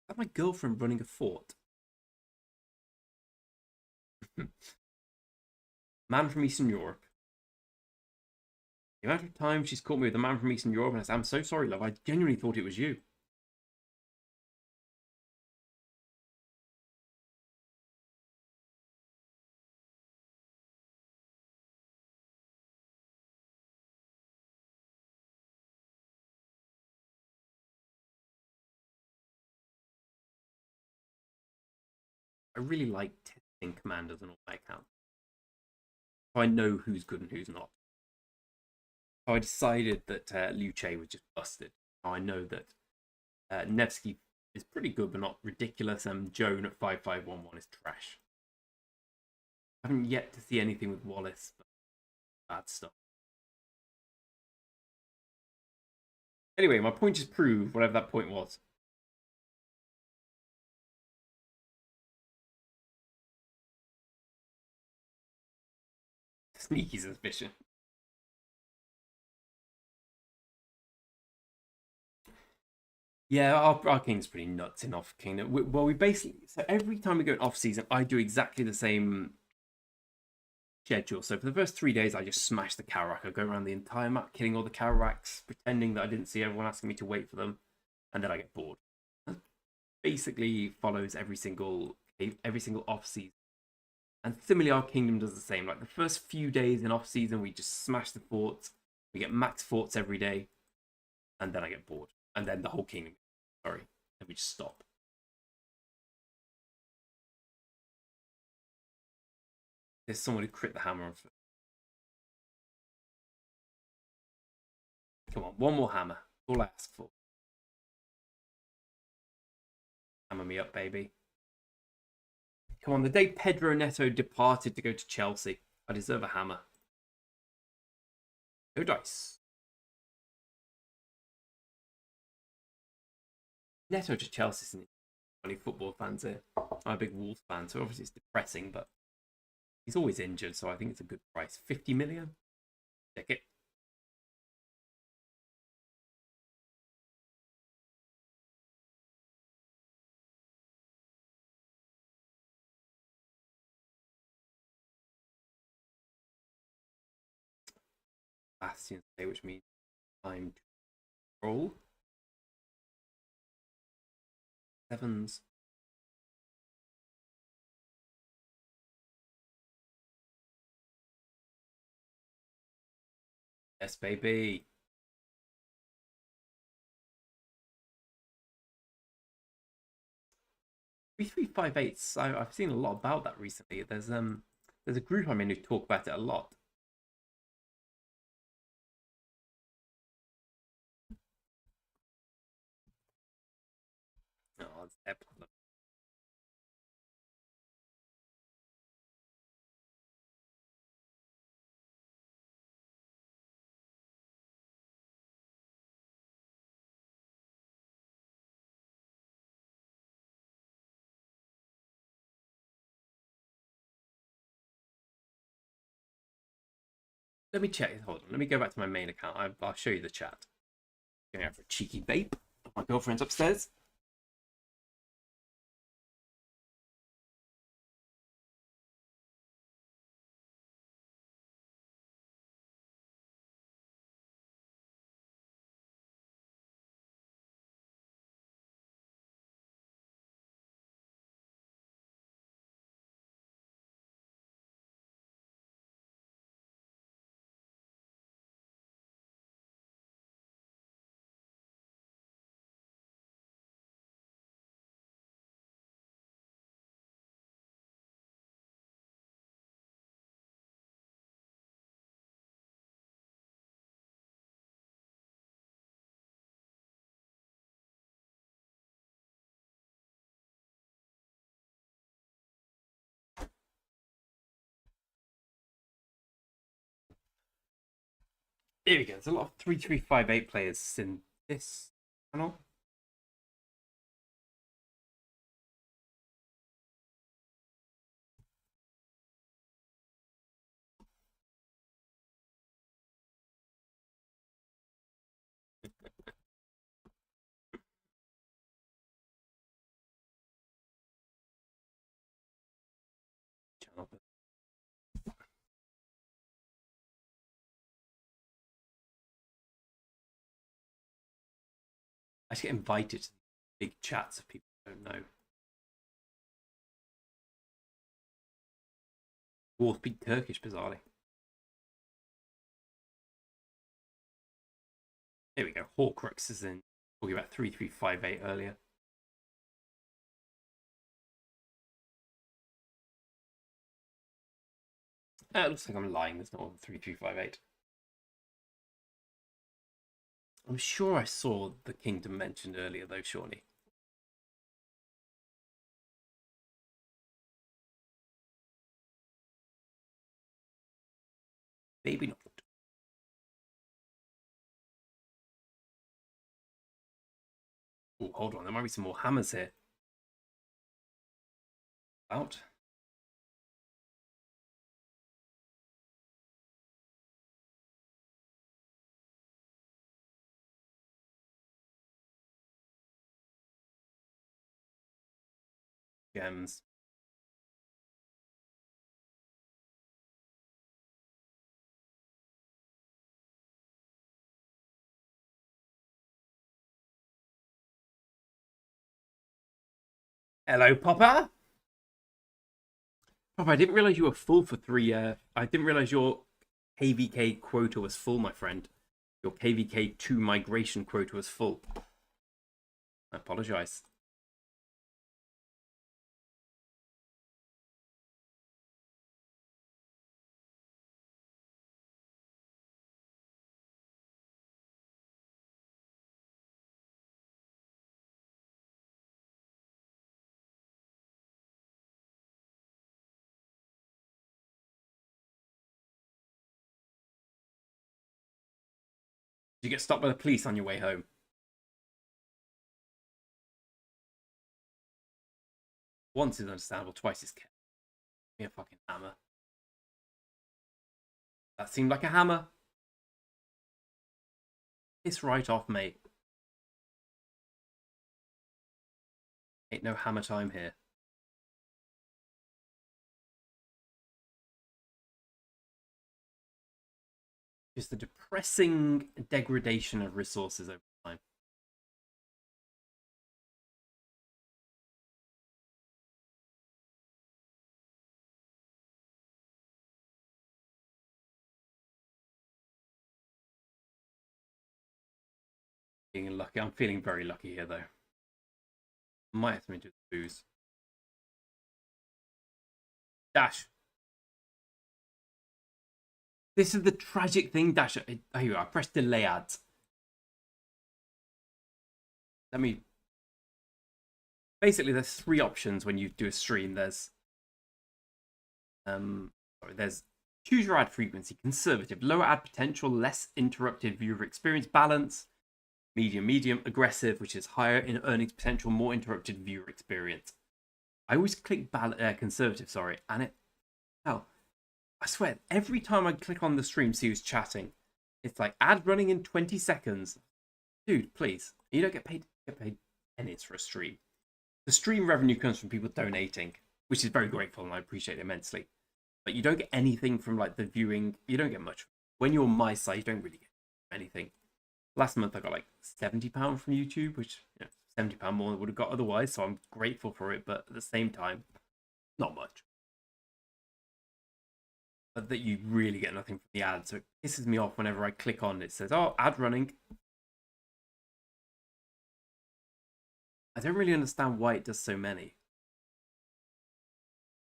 That's my girlfriend running a fort. Man from Eastern Europe. The amount of time she's caught me with a man from Eastern Europe, and I said, I'm so sorry, love. I genuinely thought it was you. I really like testing commanders on all my accounts. So I know who's good and who's not. So I decided that Luce was just busted. I know that Nevsky is pretty good, but not ridiculous, and Joan at 5511 is trash. I haven't yet to see anything with Wallace, but bad stuff. Anyway, my point is proved, whatever that point was. Sneaky suspicion. Yeah, our king's pretty nuts in off kingdom. We basically, so every time we go in off season, I do exactly the same schedule. So for the first 3 days, I just smash the Karak. I go around the entire map, killing all the Karaks, pretending that I didn't see everyone asking me to wait for them, and then I get bored. That basically follows every single off season. And similarly, our kingdom does the same. Like the first few days in off season, we just smash the forts. We get max forts every day, and then I get bored, and then the whole kingdom. Sorry, then we just stop. There's someone who crit the hammer on. Come on, one more hammer. All I ask for. Hammer me up, baby. Come on, the day Pedro Neto departed to go to Chelsea, I deserve a hammer. No dice. Neto to Chelsea isn't funny football fans here. I'm a big Wolves fan, so obviously it's depressing, but he's always injured, so I think it's a good price. 50 million? Take it. Bastion Day, which means time to roll. Sevens. Yes, baby. B358s. I've seen a lot about that recently. There's a group I'm in who talk about it a lot. Oh, it's their problem. Let me check. Hold on. Let me go back to my main account. I'll show you the chat. Going out for a cheeky vape. My girlfriend's upstairs. Here we go. There's a lot of 3358 players in this channel. Channel. I just get invited to big chats of people I don't know. Or speak Turkish, bizarrely. Here we go. Horcrux is in. Talking about 3358 earlier. It looks like I'm lying. There's not 3358. I'm sure I saw the kingdom mentioned earlier, though, surely. Maybe not. Oh, hold on. There might be some more hammers here. Out. Gems. Hello, Popper. Popper, I didn't realize you were full for 3. I didn't realize your KVK quota was full, my friend. Your KVK 2 migration quota was full. I apologize. Did you get stopped by the police on your way home? Once is understandable, twice is care. Give me a fucking hammer. That seemed like a hammer. It's right off, mate. Ain't no hammer time here. Just the depressing degradation of resources over time. Being lucky. I'm feeling very lucky here, though. Might have something to do with booze. Dash. This is the tragic thing, Dash. Here you are. Press delay ads. Let me. Basically, there's 3 options when you do a stream. There's there's choose your ad frequency, conservative, lower ad potential, less interrupted viewer experience, balance, medium, aggressive, which is higher in earnings potential, more interrupted viewer experience. I always click conservative, sorry, and it. Oh, I swear, every time I click on the stream, see who's chatting, it's like ad running in 20 seconds. Dude, please, you don't get paid pennies for a stream. The stream revenue comes from people donating, which is very grateful and I appreciate it immensely. But you don't get anything from like the viewing. You don't get much. When you're my side, you don't really get anything. Last month I got like £70 from YouTube, which £70 more than I would have got otherwise. So I'm grateful for it, but at the same time, not much. But that you really get nothing from the ad, so it pisses me off whenever I click on it. It says, "Oh, ad running." I don't really understand why it does so many.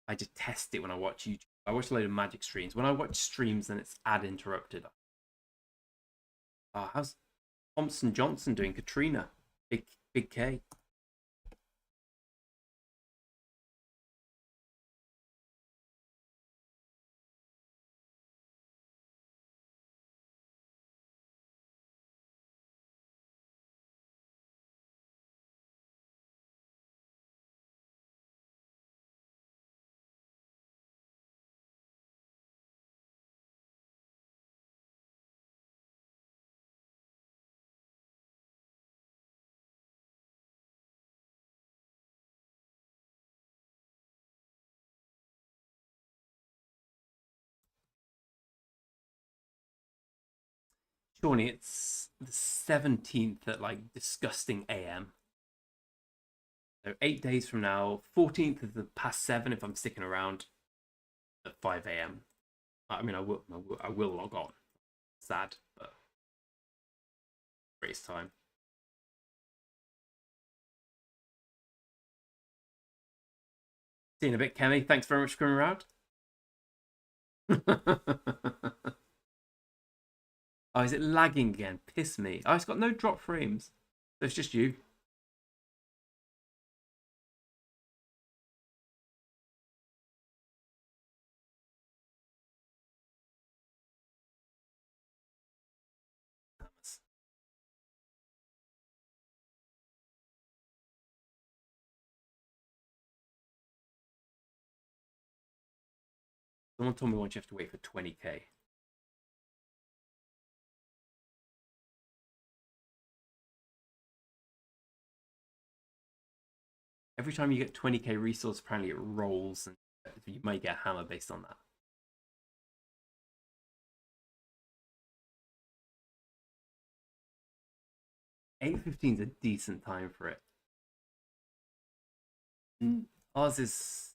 I detest it when I watch YouTube. I watch a load of magic streams. When I watch streams and it's ad interrupted. How's Thompson Johnson doing? Katrina, big K. Shawnee, it's the 17th at like disgusting AM. So 8 days from now, 14th is the past 7 if I'm sticking around at 5 AM. I mean, I will log on. Sad, but great time. See you in a bit, Kemi. Thanks very much for coming around. Oh, is it lagging again? Piss me. Oh, it's got no drop frames. So it's just you. Someone told me once you have to wait for 20k. Every time you get 20k resource, apparently it rolls, and you might get a hammer based on that. 8:15 is a decent time for it. Ours is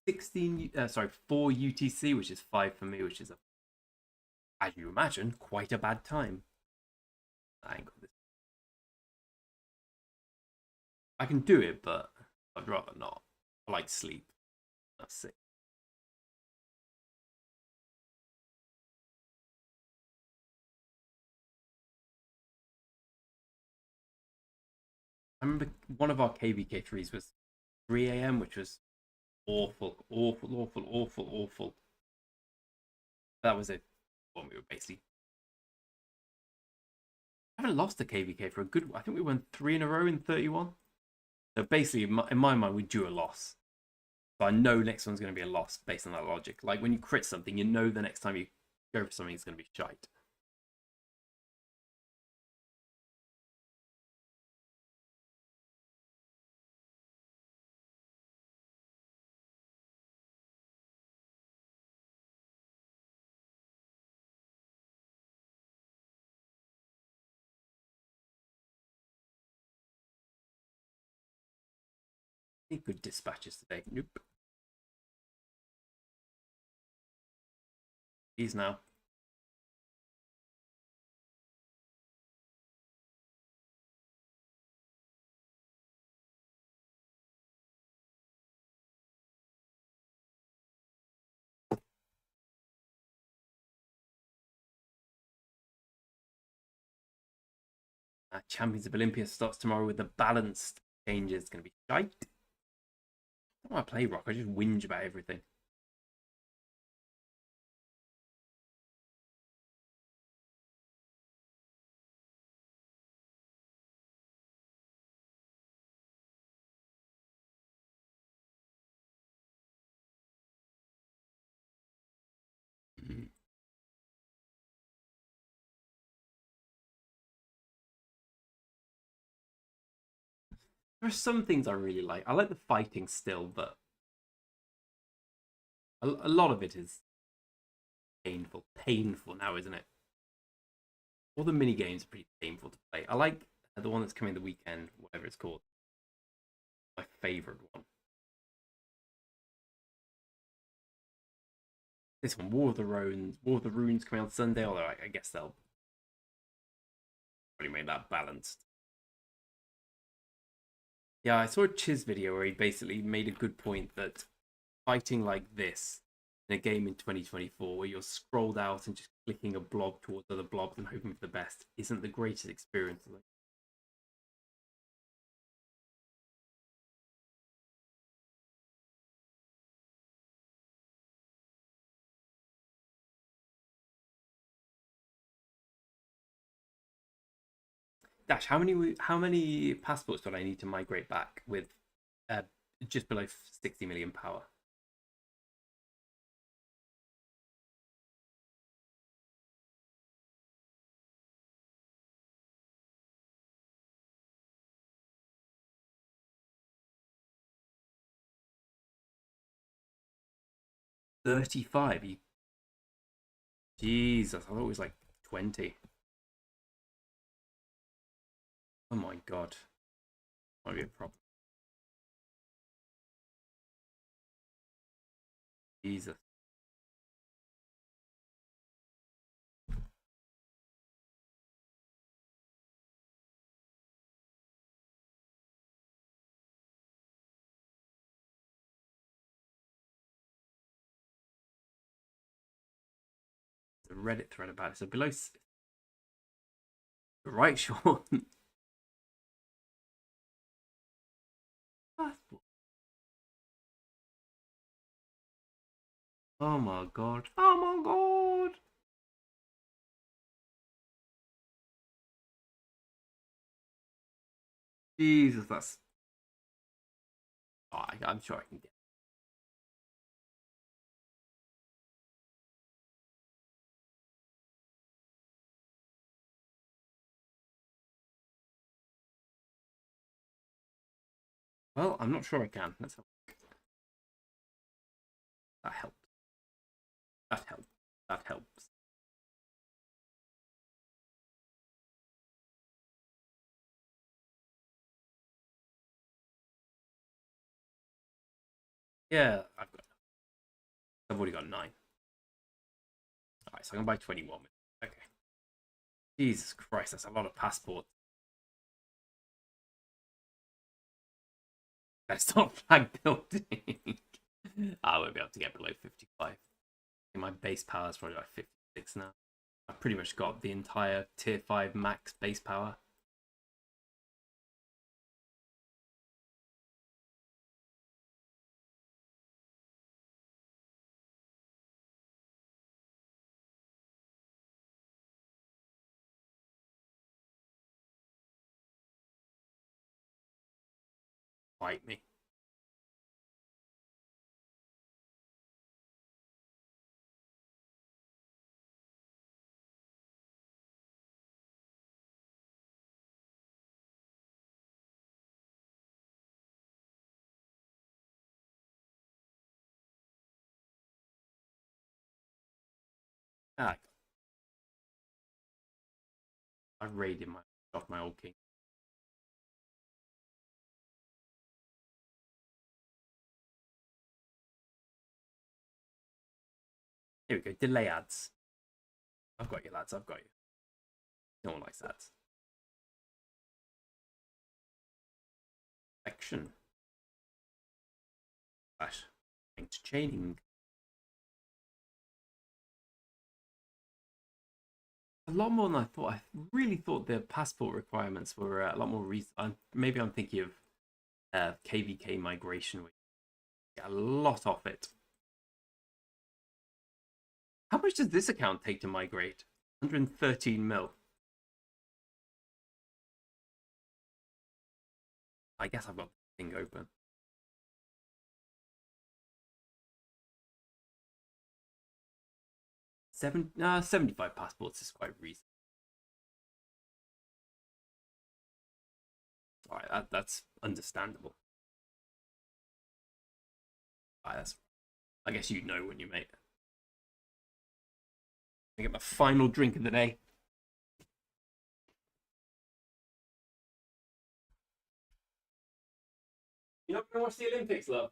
16. Sorry, 4 UTC, which is 5 for me, which is, as you imagine, quite a bad time. I ain't got this. I can do it, but I'd rather not. I like sleep. That's it. I remember one of our KVK3s was 3 a.m., which was awful, awful, awful, awful, awful. That was it. When we were basically. I haven't lost a KVK for a good. I think we won 3 in a row in 31. So basically, in my mind, we do a loss. So I know next one's going to be a loss based on that logic. Like when you crit something, you know the next time you go for something, it's going to be shite. Any good dispatches today? Nope. He's now. Champions of Olympia starts tomorrow with the balanced changes. It's going to be shite. I don't want to play Rock. I just whinge about everything. There are some things I really like. I like the fighting still, but a lot of it is painful. Painful now, isn't it? All the mini games are pretty painful to play. I like the one that's coming the weekend, whatever it's called. My favorite one. This one, War of the Runes. War of the Runes coming on Sunday. Although I guess they'll probably make that balanced. Yeah, I saw a Chiz video where he basically made a good point that fighting like this in a game in 2024, where you're scrolled out and just clicking a blob towards other blobs and hoping for the best, isn't the greatest experience. Dash, how many passports do I need to migrate back with uh, just below 60 million power? $35. Jesus, I thought it was like 20. Oh my god, might be a problem. Jesus. Reddit thread about it. So below, right, Sean. Passport. Oh my god. Oh my god. Jesus, that's. Oh, I'm sure I can get. Well, I'm not sure I can. Let's have a look. That helps. That helps. That helps. Yeah, I've already got 9. Alright, so I can buy 21. Okay. Jesus Christ, that's a lot of passports. Let's not flag building. I won't be able to get below 55. My base power is probably like 56 now. I've pretty much got the entire tier 5 max base power. Fight me. Ah, I've raided my old king. Here we go. Delay ads. I've got you, lads. I've got you. No one likes ads. Action. Slash. Linked chaining. A lot more than I thought. I really thought the passport requirements were a lot more reason. Maybe I'm thinking of KVK migration, which get a lot off it. How much does this account take to migrate? 113 mil. I guess I've got the thing open. 75 passports is quite reasonable. All right, that's understandable. All right, I guess you know when you make it. I get my final drink of the day. You're not going to watch the Olympics, love?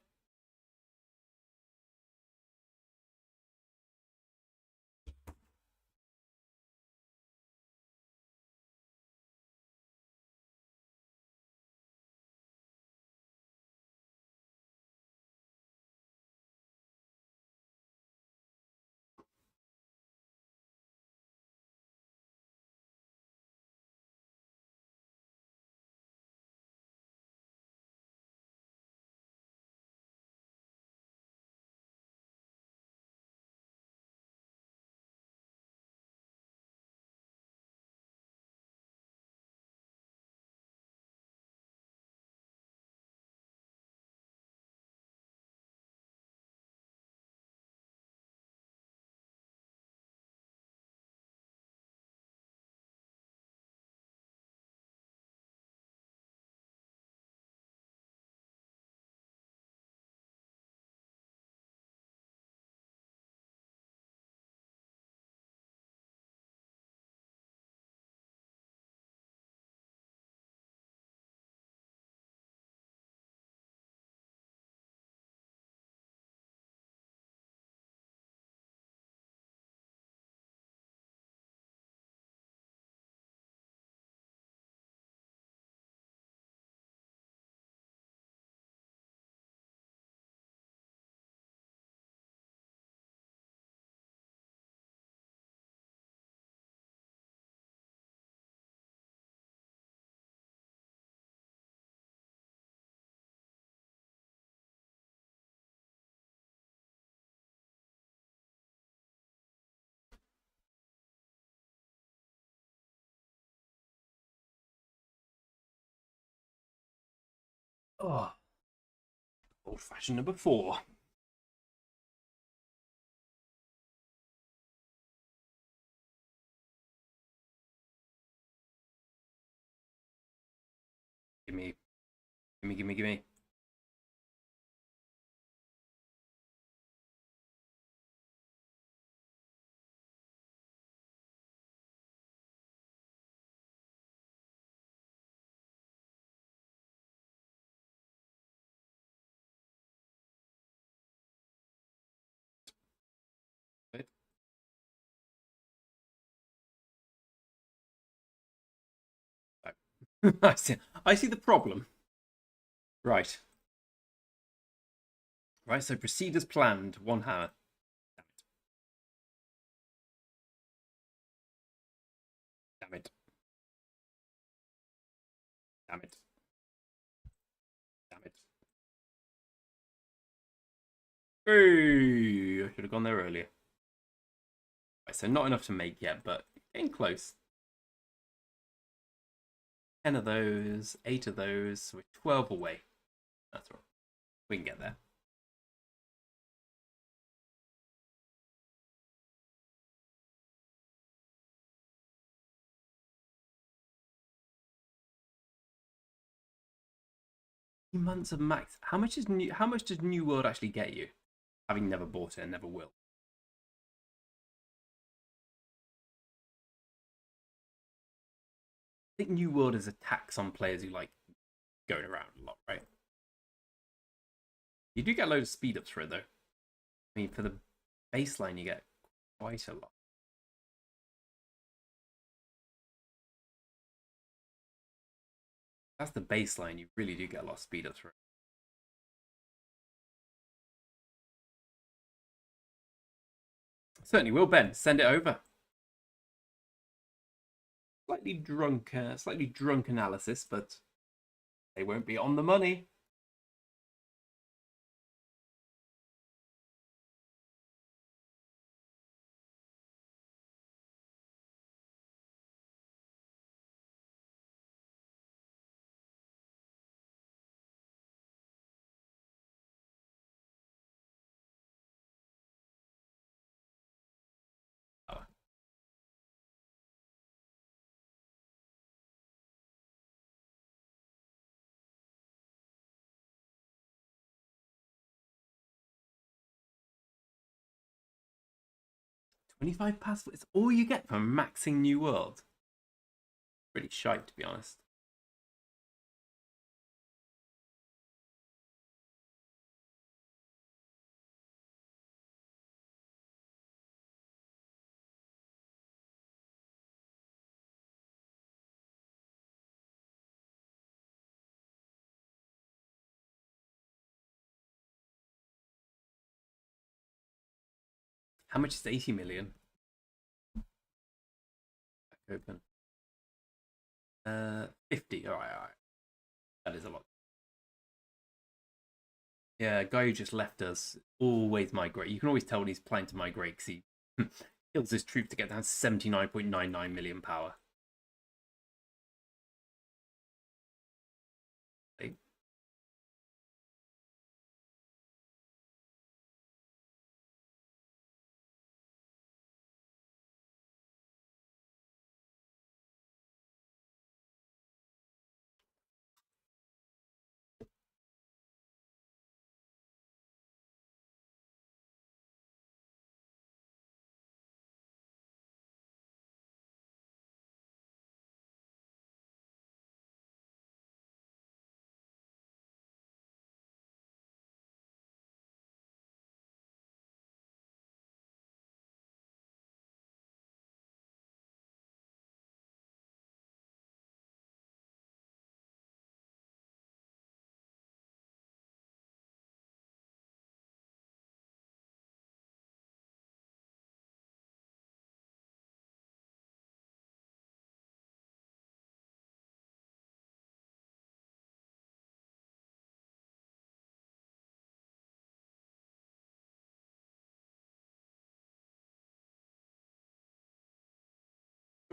Oh, old-fashioned number 4. Give me, give me, give me, give me. I see. I see the problem. Right. Right, so proceed as planned. 1 hammer. Damn it. Damn it. Damn it. Hey, I should have gone there earlier. Right, so not enough to make yet, but getting close. 10 of those, 8 of those, so we're 12 away. That's right. We can get there. Months of max. How much does New World actually get you? Having never bought it and never will. I think New World is a tax on players who like going around a lot, right? You do get a load of speed ups for it though. I mean, for the baseline, you get quite a lot. That's the baseline. You really do get a lot of speed ups for it. Certainly will, Ben. Send it over. Slightly drunk analysis, but they won't be on the money. Oh. $25 passport. It's all you get from maxing New World. Pretty shite, to be honest. How much is 80 million? Back open. 50. All right, all right. That is a lot. Yeah, a guy who just left us always migrate. You can always tell when he's planning to migrate because he kills his troop to get down to 79.99 million power. Like,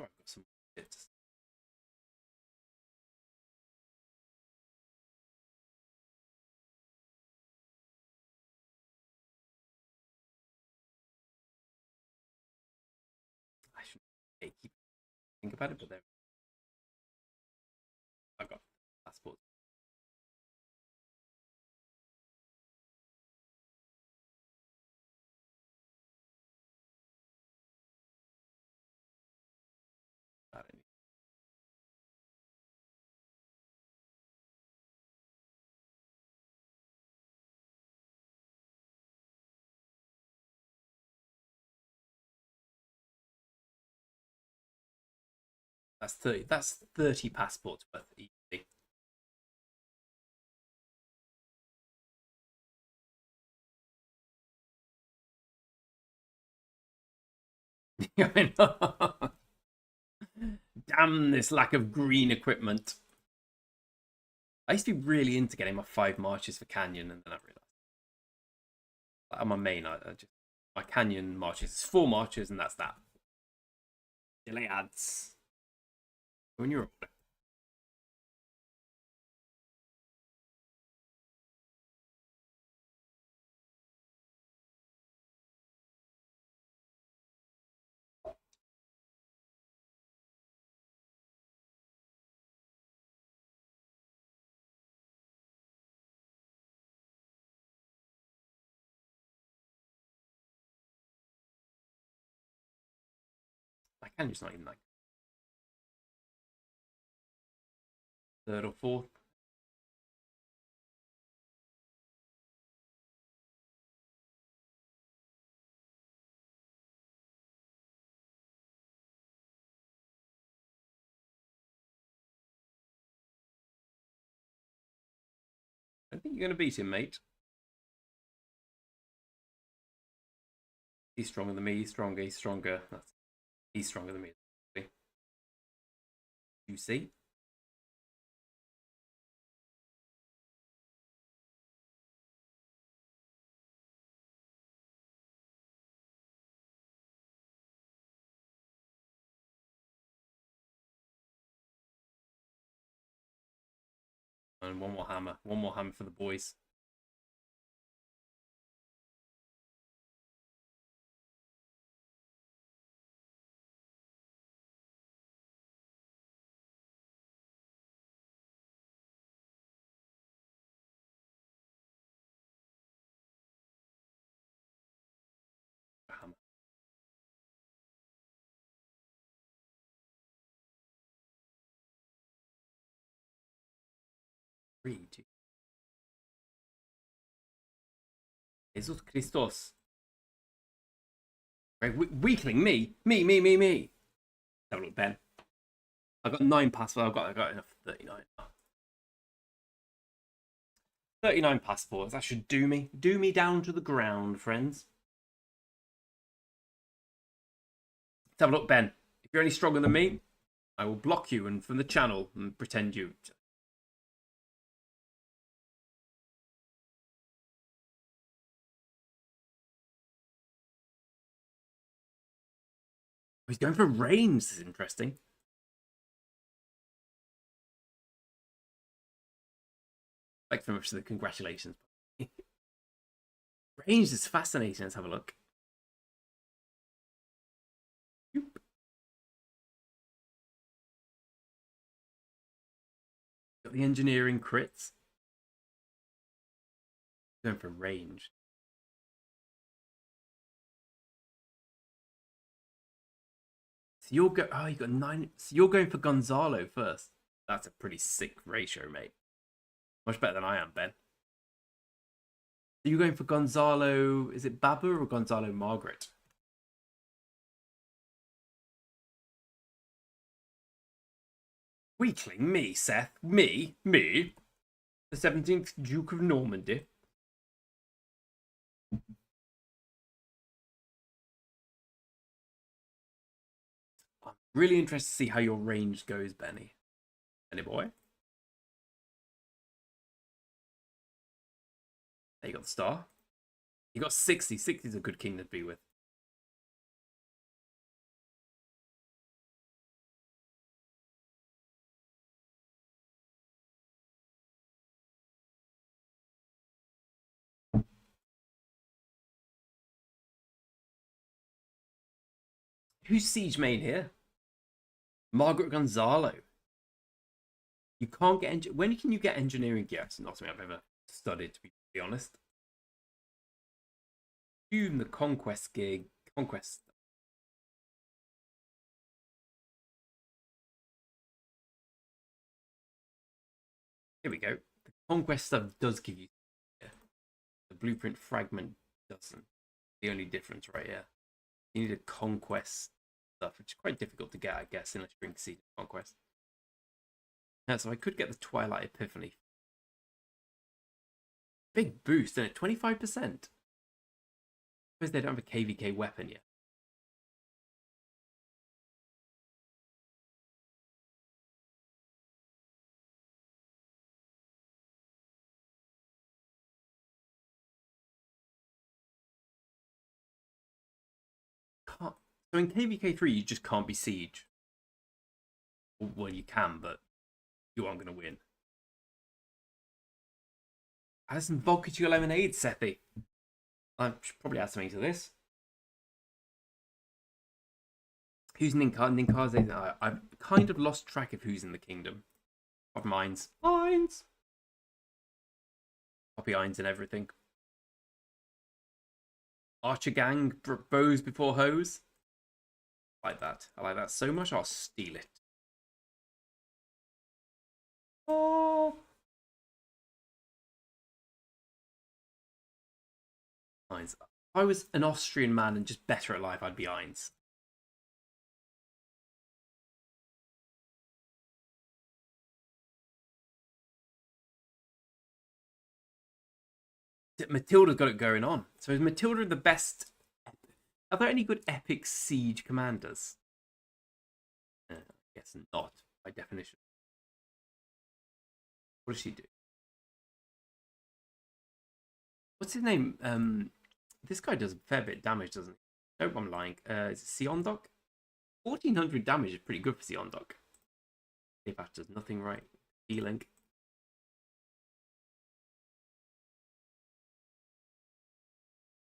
've got some bits. think about it, but there I got passport. That's 30. That's 30 passports worth easily. I know. Damn this lack of green equipment. I used to be really into getting my 5 marches for Canyon, and then I realized on my main, I just my Canyon marches is 4 marches, and that's that. Delay ads when you're older. My Canyon's not even like third or fourth. I think you're going to beat him, mate. He's stronger than me. He's stronger. He's stronger. He's stronger than me. You see? And one more hammer. One more hammer for the boys. Hammer. 3, 2. Jesus Christos. Right, weakling, me. Have a look, Ben. I've got 9 passports. I got enough for 39. 39 passports. That should do me. Do me down to the ground, friends. Let's have a look, Ben. If you're any stronger than me, I will block you and from the channel and pretend you. He's going for range. This is interesting. Thanks very much for the congratulations. Range is fascinating. Let's have a look. Got the engineering crits. Going for range. So you're you got 9. So you're going for Gonzalo first. That's a pretty sick ratio, mate. Much better than I am, Ben. Are you going for Gonzalo? Is it Babu or Gonzalo Margaret? Weakling, me, Seth, me, the 17th Duke of Normandy. I'm really interested to see how your range goes, Benny. Benny boy. There you got the star. You got 60. 60 is a good king to be with. Who's siege main here? Margaret Gonzalo. You can't get when can you get engineering gear? It's not something I've ever studied, to be honest. Hume, the conquest gig, conquest. Here we go. The conquest stuff does give you. Yeah. The blueprint fragment doesn't. The only difference right here. You need a conquest stuff, which is quite difficult to get, I guess, unless you bring Siege Conquest. Yeah, so I could get the Twilight Epiphany. Big boost, isn't it? 25%. Suppose they don't have a KVK weapon yet. Can't. So in KVK3, you just can't be Siege. Well, you can, but you aren't going to win. Add some vodka to your lemonade, Sethi. I should probably add something to this. Who's Ninkar? Ninkar's. I've kind of lost track of who's in the kingdom. Of mines. Mines! Copy Irons and everything. Archer gang, bows before hose. I like that. I like that so much, I'll steal it. Oh. Irons. If I was an Austrian man and just better at life, I'd be Irons. Matilda's got it going on. So is Matilda the best? Are there any good epic siege commanders? I guess not, by definition. What does she do? What's his name? This guy does a fair bit of damage, doesn't he? Nope, I'm lying. Is it Seondok? 1400 damage is pretty good for Seondok. If that does nothing right. Healing.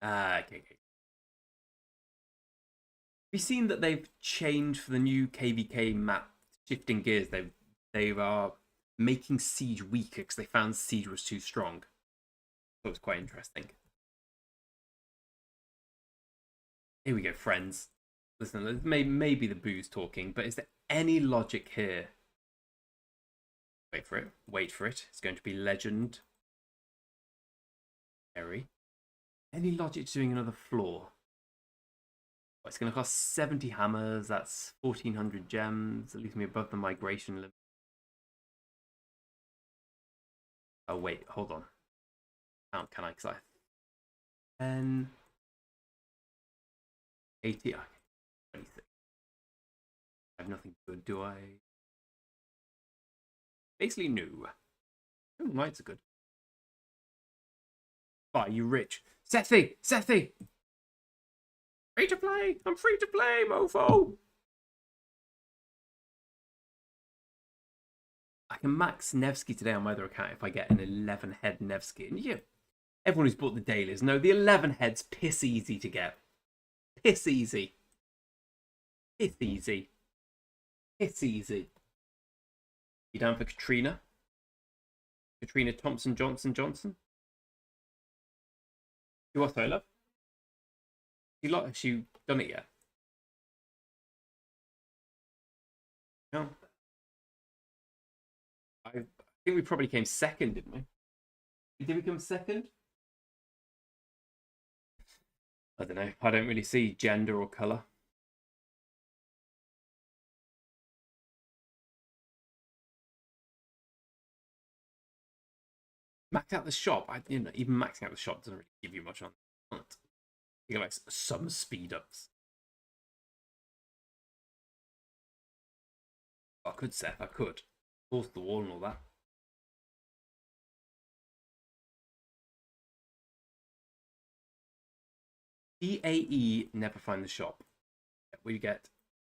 Okay. We've seen that they've changed for the new KVK map, shifting gears. They are making Siege weaker because they found Siege was too strong. So it was quite interesting. Here we go, friends. Listen, maybe the booze talking, but is there any logic here? Wait for it. Wait for it. It's going to be legend. Harry. Any logic to doing another floor? Oh, it's going to cost 70 hammers. That's 1400 gems. That leaves me above the migration limit. Oh, wait. Hold on. Count, can I? Because I... 10... 80... Okay. 26. I have nothing good, do I? Basically, no. Oh, knights are good. Are you rich? Sethi! Sethi! Free to play! I'm free to play, mofo! I can max Nevsky today on my other account if I get an 11 head Nevsky. And yeah, everyone who's bought the dailies know the 11 head's piss easy to get. Piss easy. Piss easy. Piss easy. You down for Katrina? Katrina Thompson Johnson Johnson? You what, I love? Has she done it yet? No. I think we probably came second, didn't we? Did we come second? I don't know. I don't really see gender or colour. Max out the shop. Even maxing out the shop doesn't really give you much on it. You get like some speed ups. I could Seth. I could force the wall and all that. EAE never find the shop. We get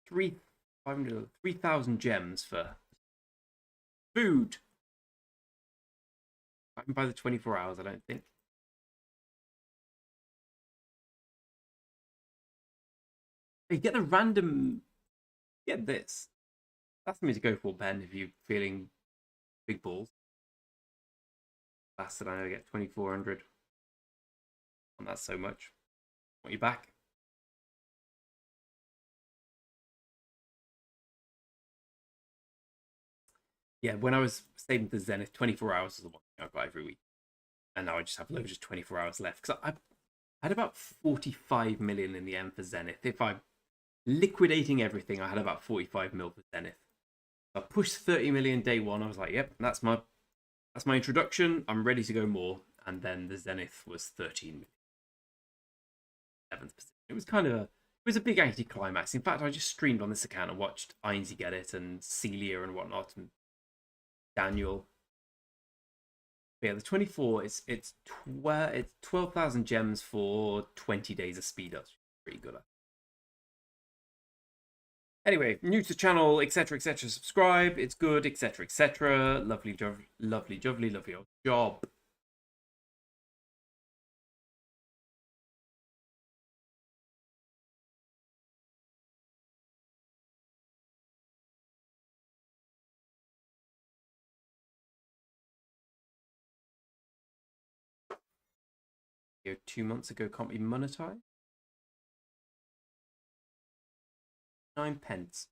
3,000 gems for food. I can buy the 24 hours, I don't think. You get the random. Get this. That's something to go for, Ben, if you're feeling big balls. Bastard, I know I get 2,400. And that's so much. Want you back? Yeah, when I was saving the Zenith, 24 hours is the one thing I've got every week. And now I just have loads of 24 hours left. Because I had about 45 million in the end for Zenith. If I'm liquidating everything, I had about 45 mil for Zenith. I pushed 30 million day one. I was like, yep, that's my introduction. I'm ready to go more. And then the Zenith was 13 million. 7th position. It was kind of it was a big anticlimax. In fact, I just streamed on this account and watched Ainsley get it and Celia and whatnot and Daniel. But yeah, the 24. It's 12,000 gems for 20 days of speed up. Pretty good. Anyway, new to the channel, etc., etc. Subscribe. It's good, etc., etc. Lovely, lovely, lovely old job. Here, 2 months ago, can't be monetized. 9 pence.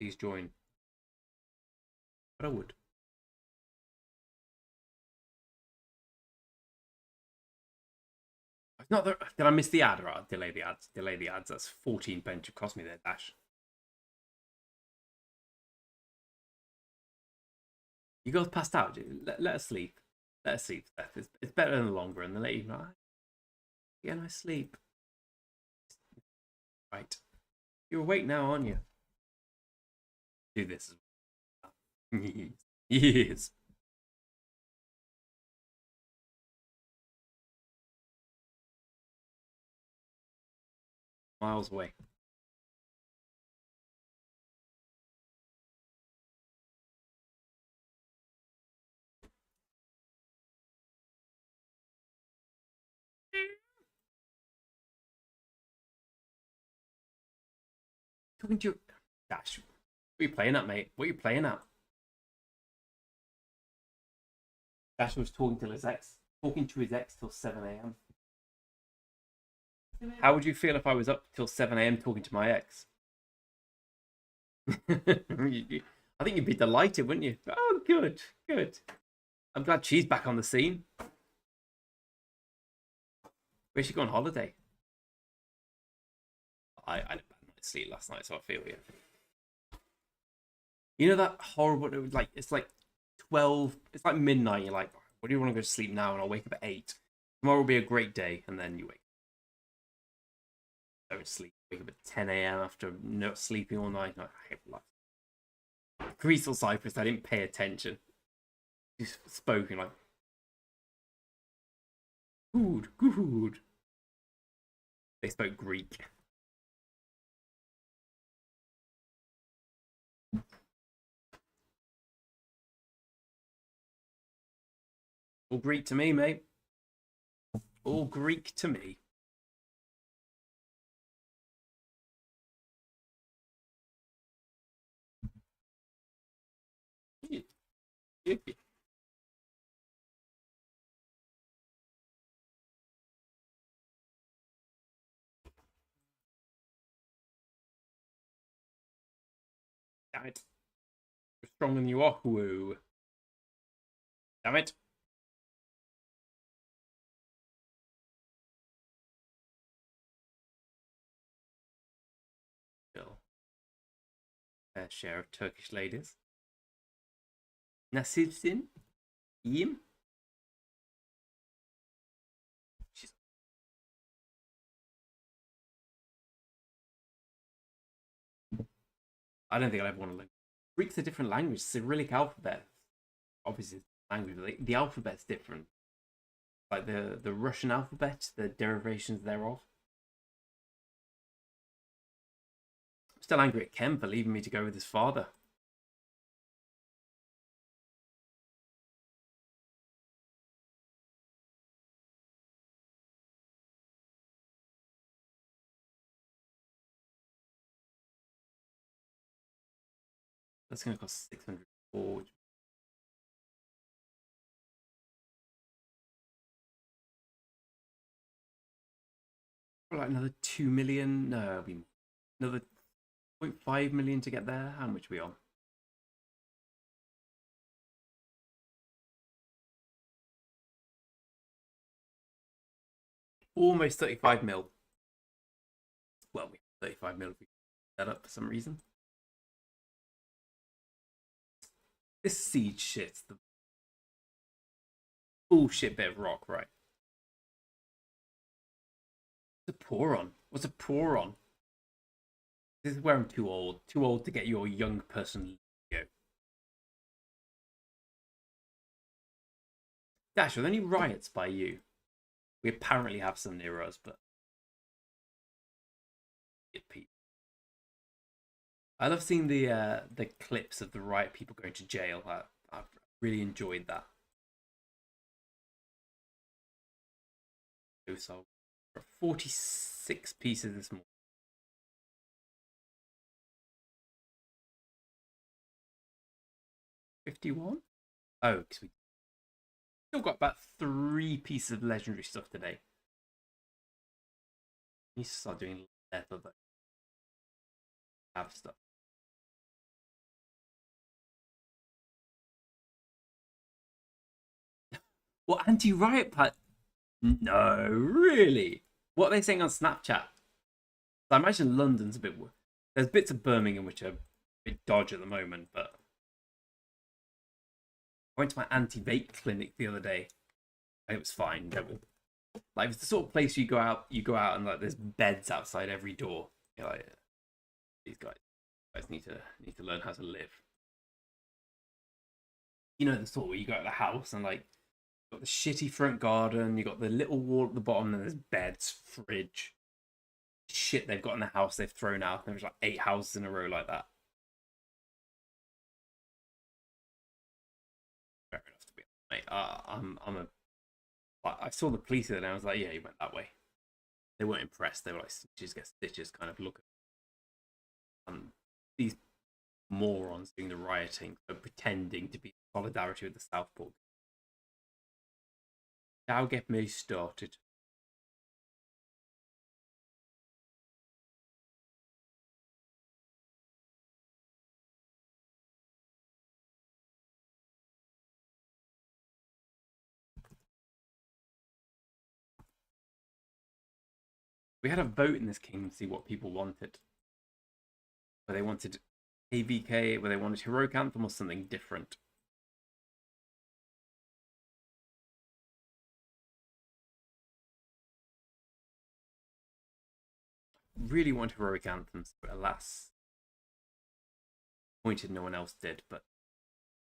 Please join. But I would. Not that, did I miss the ad? Right, delay the ads. Delay the ads. That's 14 pence. It cost me there, Dash. You guys passed out. Let us sleep. Let us sleep, Steph. It's better in the long run than let you know. Get a nice sleep. Right. You're awake now, aren't you? Do this. Yes. Miles away. Talking to you. Dash. What are you playing at, mate? What are you playing at? Dash was talking to his ex till 7 a.m. How would you feel if I was up till 7 a.m. talking to my ex? I think you'd be delighted, wouldn't you? Oh, good, good. I'm glad she's back on the scene. Where's she go on holiday? I had a bad night's sleep last night, so I feel you. You know that horrible, like, it's like 12, it's like midnight. You're like, what do you want to go to sleep now? And I'll wake up at 8. Tomorrow will be a great day. And then you wake up. Don't sleep. Wake up at 10 a.m. after not sleeping all night. I hate life. Greasel Cypress, I didn't pay attention. Just spoken like, good, good. They spoke Greek. All Greek to me, mate. All Greek to me. Damn it. You're stronger than you are. Whoa. Damn it. Still. Fair share of Turkish ladies. Nasibsin. Yim. I don't think I'll ever want to learn. Greek's a different language. Cyrillic alphabet. Obviously, language, but the alphabet's different. Like the Russian alphabet, the derivations thereof. I'm still angry at Ken for leaving me to go with his father. That's going to cost 604, which like another 2 million. No, it'll be another 0.5 million to get there. How much are we on? Almost 35 mil. Well, we 35 mil if we set up for some reason. This siege shit's the bullshit bit of rock, right? What's a pour on? What's a pour on? This is where I'm too old. Too old to get your young person go. Dash, are there any riots by you? We apparently have some near us, but I love seeing the clips of the riot people going to jail. I've really enjoyed that. So 46 pieces this morning. 51? Oh, because we still got about 3 pieces of legendary stuff today. We need to start doing leather though. Have stuff. What anti-riot pat? No, really? What are they saying on Snapchat? I imagine London's a bit. There's bits of Birmingham which are a bit dodgy at the moment, but I went to my anti-vape clinic the other day. And it was fine. Like it's the sort of place you go out and like there's beds outside every door. You're like, these guys need to learn how to live. You know the sort where you go out of the house and like got the shitty front garden, you got the little wall at the bottom, and there's beds, fridge, shit they've got in the house they've thrown out. There's like 8 houses in a row like that. Fair enough to be honest, mate. I saw the police the other day. I was like, yeah, he went that way. They weren't impressed. They were like, stitches get stitches, kind of look at these morons doing the rioting, pretending to be in solidarity with the Southport. Now get me started. We had a vote in this kingdom to see what people wanted. Where they wanted AVK, where they wanted Heroic Anthem or something different. Really want Heroic Anthems, but alas, pointed no one else did. But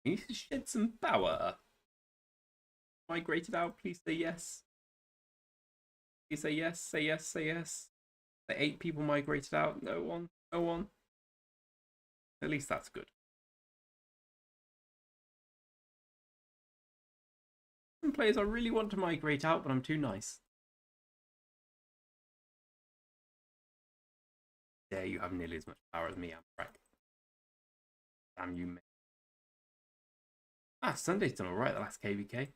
we need to shed some power. Migrated out, please say yes. Please say yes, say yes, say yes. The 8 people migrated out, no one, no one. At least that's good. Some players I really want to migrate out, but I'm too nice. There you have nearly as much power as me, Amtrak. Damn you, mate. Sunday's done alright, the last KVK.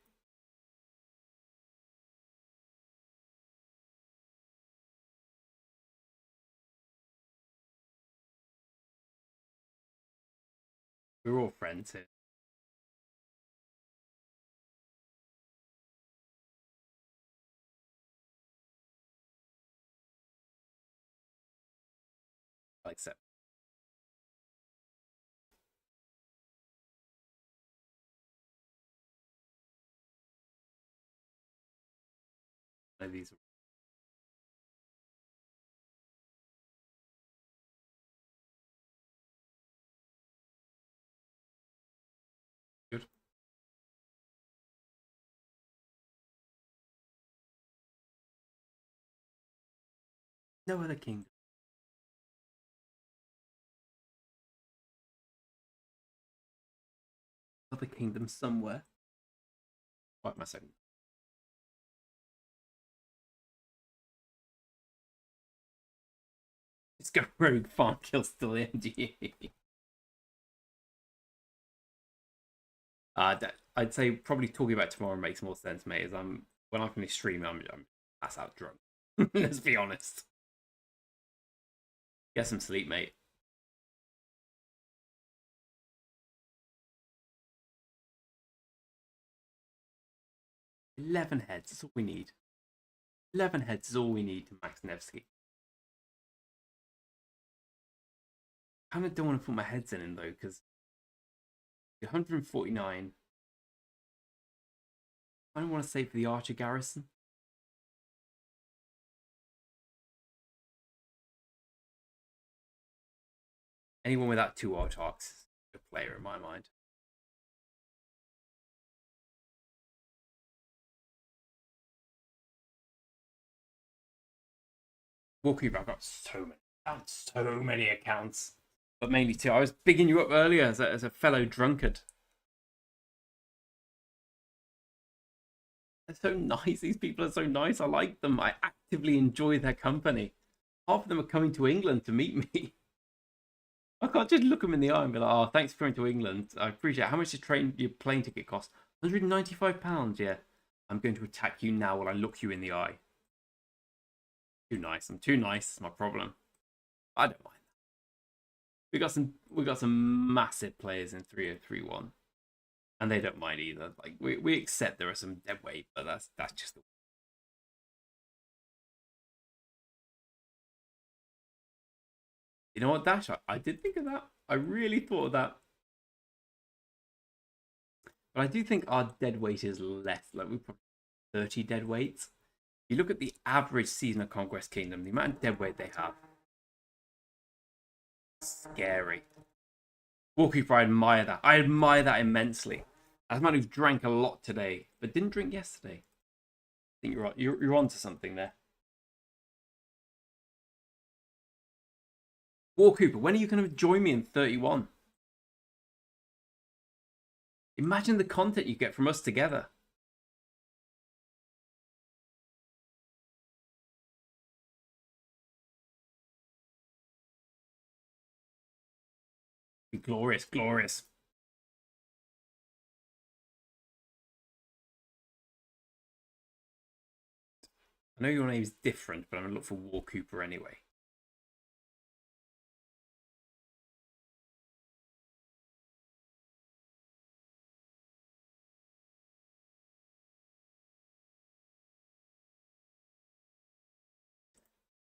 We're all friends here. Except these. Good. No other kingdom. Other kingdom somewhere. Wait my second. Let's go rogue farm kill still the MDA. I'd say probably talking about tomorrow makes more sense, mate. As when I finish streaming, I'm pass out drunk. Let's be honest. Get some sleep, mate. 11 heads. That's all we need. 11 heads is all we need to max Nevsky. I kind of don't want to put my heads in though, because 149. I don't want to save for the Archer garrison. Anyone without 2 Artarks is a good player in my mind. Wallkeeper, I've got so many accounts. But mainly 2. I was bigging you up earlier as a fellow drunkard. They're so nice. These people are so nice. I like them. I actively enjoy their company. Half of them are coming to England to meet me. I can't just look them in the eye and be like, oh, thanks for coming to England. I appreciate it. How much does your plane ticket cost? £195, yeah. I'm going to attack you now while I look you in the eye. Too nice. I'm too nice. It's my problem. I don't mind. We got some massive players in 3031. And they don't mind either. Like we accept there are some dead weight, but that's just the You know what, Dash? I did think of that. I really thought of that. But I do think our dead weight is less. Like we probably 30 dead weights. You look at the average season of Conquest Kingdom, the amount of dead weight they have. Scary. Wallkeeper, I admire that. I admire that immensely. As a man who's drank a lot today, but didn't drink yesterday. I think you're onto something there. Wallkeeper, when are you going to join me in 31? Imagine the content you get from us together. Be glorious, glorious. I know your name is different, but I'm going to look for Wallkeeper anyway.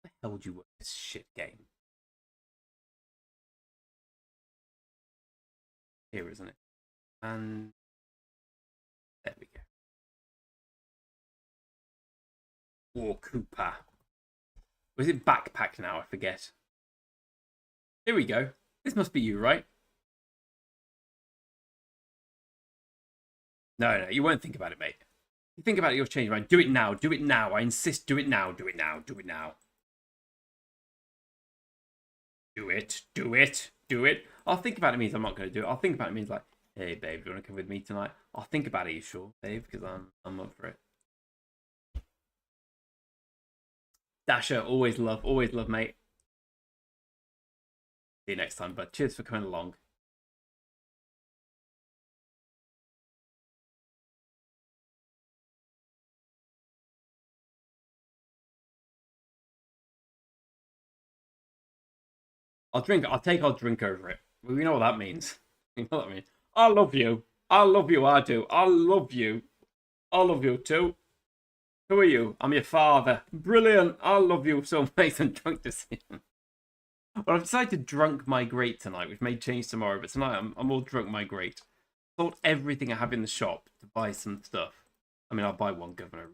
How the hell would you work this shit game? Here, isn't it? And there we go. Wallkeeper. Was it backpack now? I forget. Here we go. This must be you, right? No, you won't think about it, mate. You think about it, you'll change your mind. Do it now. Do it now. I insist. Do it now. Do it now. Do it now. Do it. Do it. Do it. I'll think about it means I'm not going to do it. I'll think about it means like, hey, babe, do you want to come with me tonight? I'll think about it. You sure, babe? Because I'm up for it. Dasher, always love, mate. See you next time, bud. Cheers for coming along. I'll take our drink over it. Well, you know what that means. You know what that means. I love you. I love you, I do. I love you. I love you too. Who are you? I'm your father. Brilliant. I love you so much. I'm drunk to see him. Well, I've decided to drunk migrate tonight, which may change tomorrow, but tonight I'm all drunk migrate. Sold everything I have in the shop to buy some stuff. I mean, I'll buy one governor.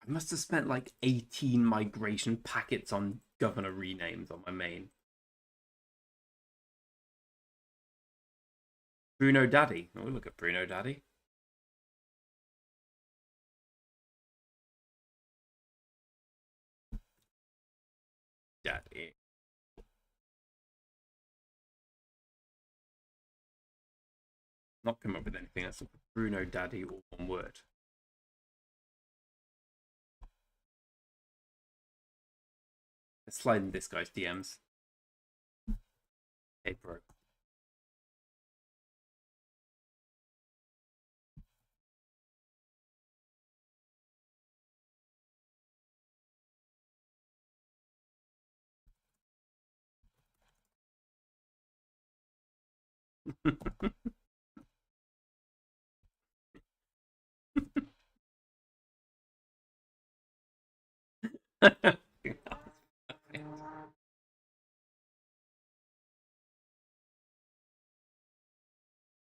I must have spent like 18 migration packets on governor renames on my main. Bruno Daddy. Oh, look at Bruno Daddy. Daddy. Not come up with anything. That's Bruno Daddy, all one word. Let's slide in this guy's DMs. Hey, bro.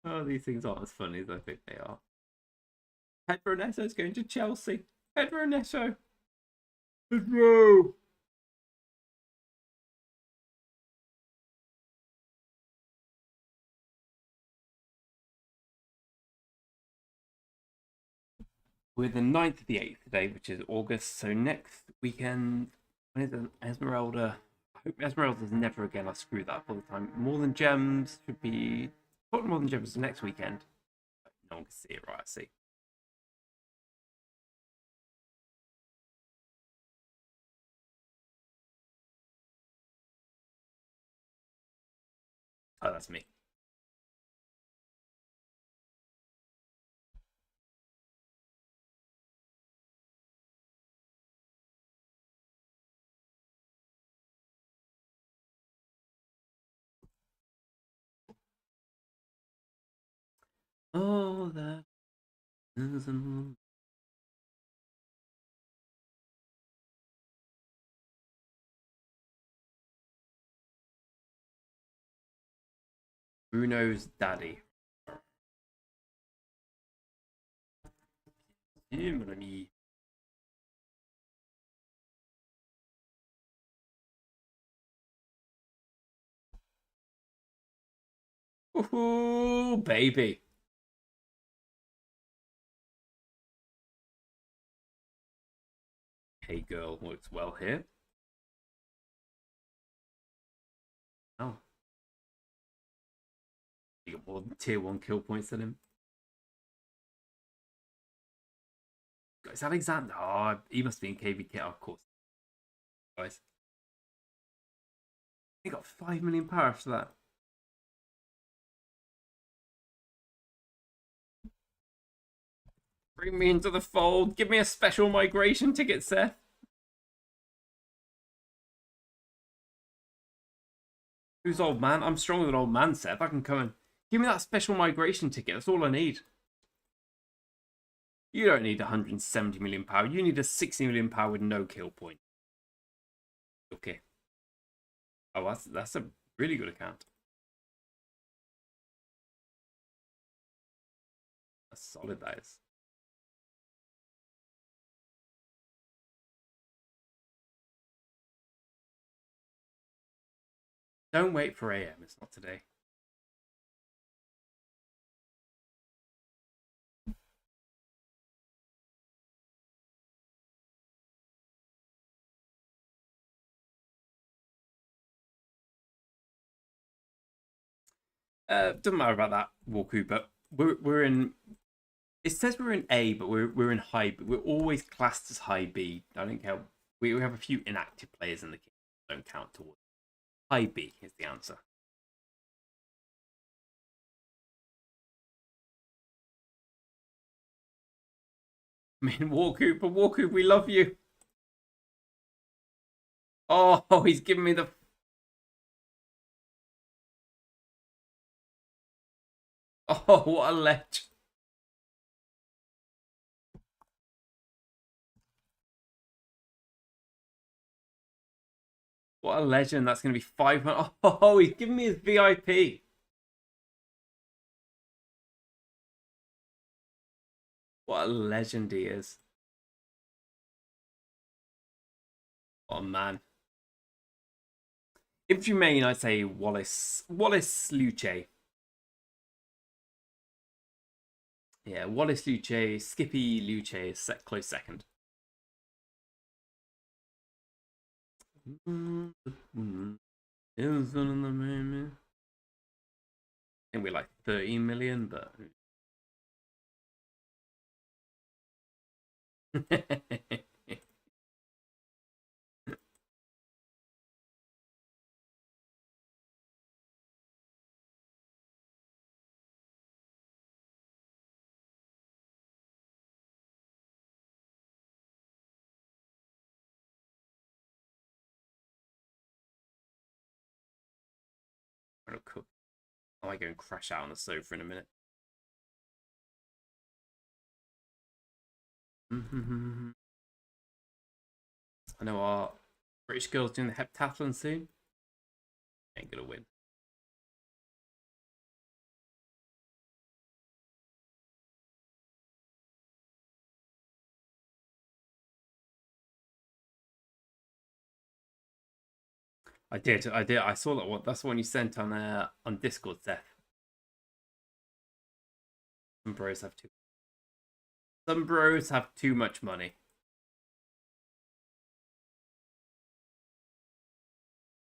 Oh, these things aren't as funny as I think they are. Pedro Neto's going to Chelsea. Pedro Neto. Pedro. We're the 9th of the 8th today, which is August. So next weekend, when is it? Esmeralda. I hope Esmeralda's never again. I screw that up all the time. More Than Gems should be. What More Than Gems is next weekend? No one can see it, right? I see. Oh, that's me. Oh, that is a... Bruno's daddy. Yeah, mon ami. Ooh, baby. Hey, girl works well here. Oh, you got more tier 1 kill points than him. Guys, Alexander. Oh, he must be in KVK. Oh, of course. Guys. He got 5 million power after that. Bring me into the fold. Give me a special migration ticket, Seth. Who's old man? I'm stronger than old man, Seth. I can come and give me that special migration ticket. That's all I need. You don't need 170 million power. You need a 60 million power with no kill point. Okay. Oh, that's a really good account. That's solid, that is. Don't wait for AM. It's not today. Doesn't matter about that, Walku, but we're in. It says we're in A, but we're in high. But we're always classed as high B. I don't care. We have a few inactive players in the game. Don't count towards high B is the answer. I mean, Walku, we love you. Oh, he's giving me the. Oh, what a ledge! What a legend! That's going to be 500. Oh, he's giving me his VIP. What a legend he is. Oh man. Infantry main, I'd say Wallace Luce. Yeah, Wallace Luce, Skippy Luce, close second. I think we're like 13 million, but chocolate cookie. I might go and crash out on the sofa in a minute. I know our British girl's doing the heptathlon soon. Ain't gonna win. I did. I saw that one. That's the one you sent on Discord, Seth. Some bros have too. Some bros have too much money.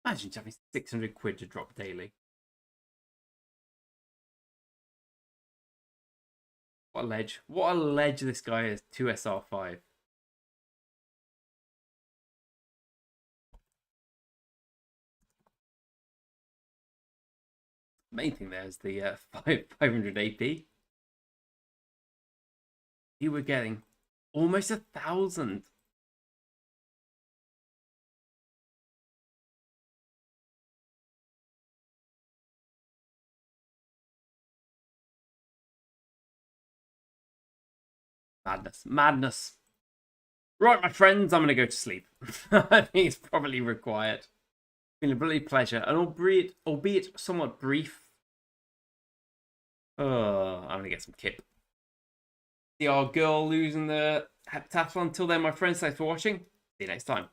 Imagine having 600 quid to drop daily. What a ledge. What a ledge this guy is. 2SR5. Main thing there is the 500 AP. You were getting almost 1,000. Madness. Madness. Right, my friends, I'm going to go to sleep. I think it's probably required. It's been a bloody pleasure. And albeit somewhat brief. Oh, I'm going to get some kip. See our girl losing the heptathlon. Until then, my friends, thanks for watching. See you next time.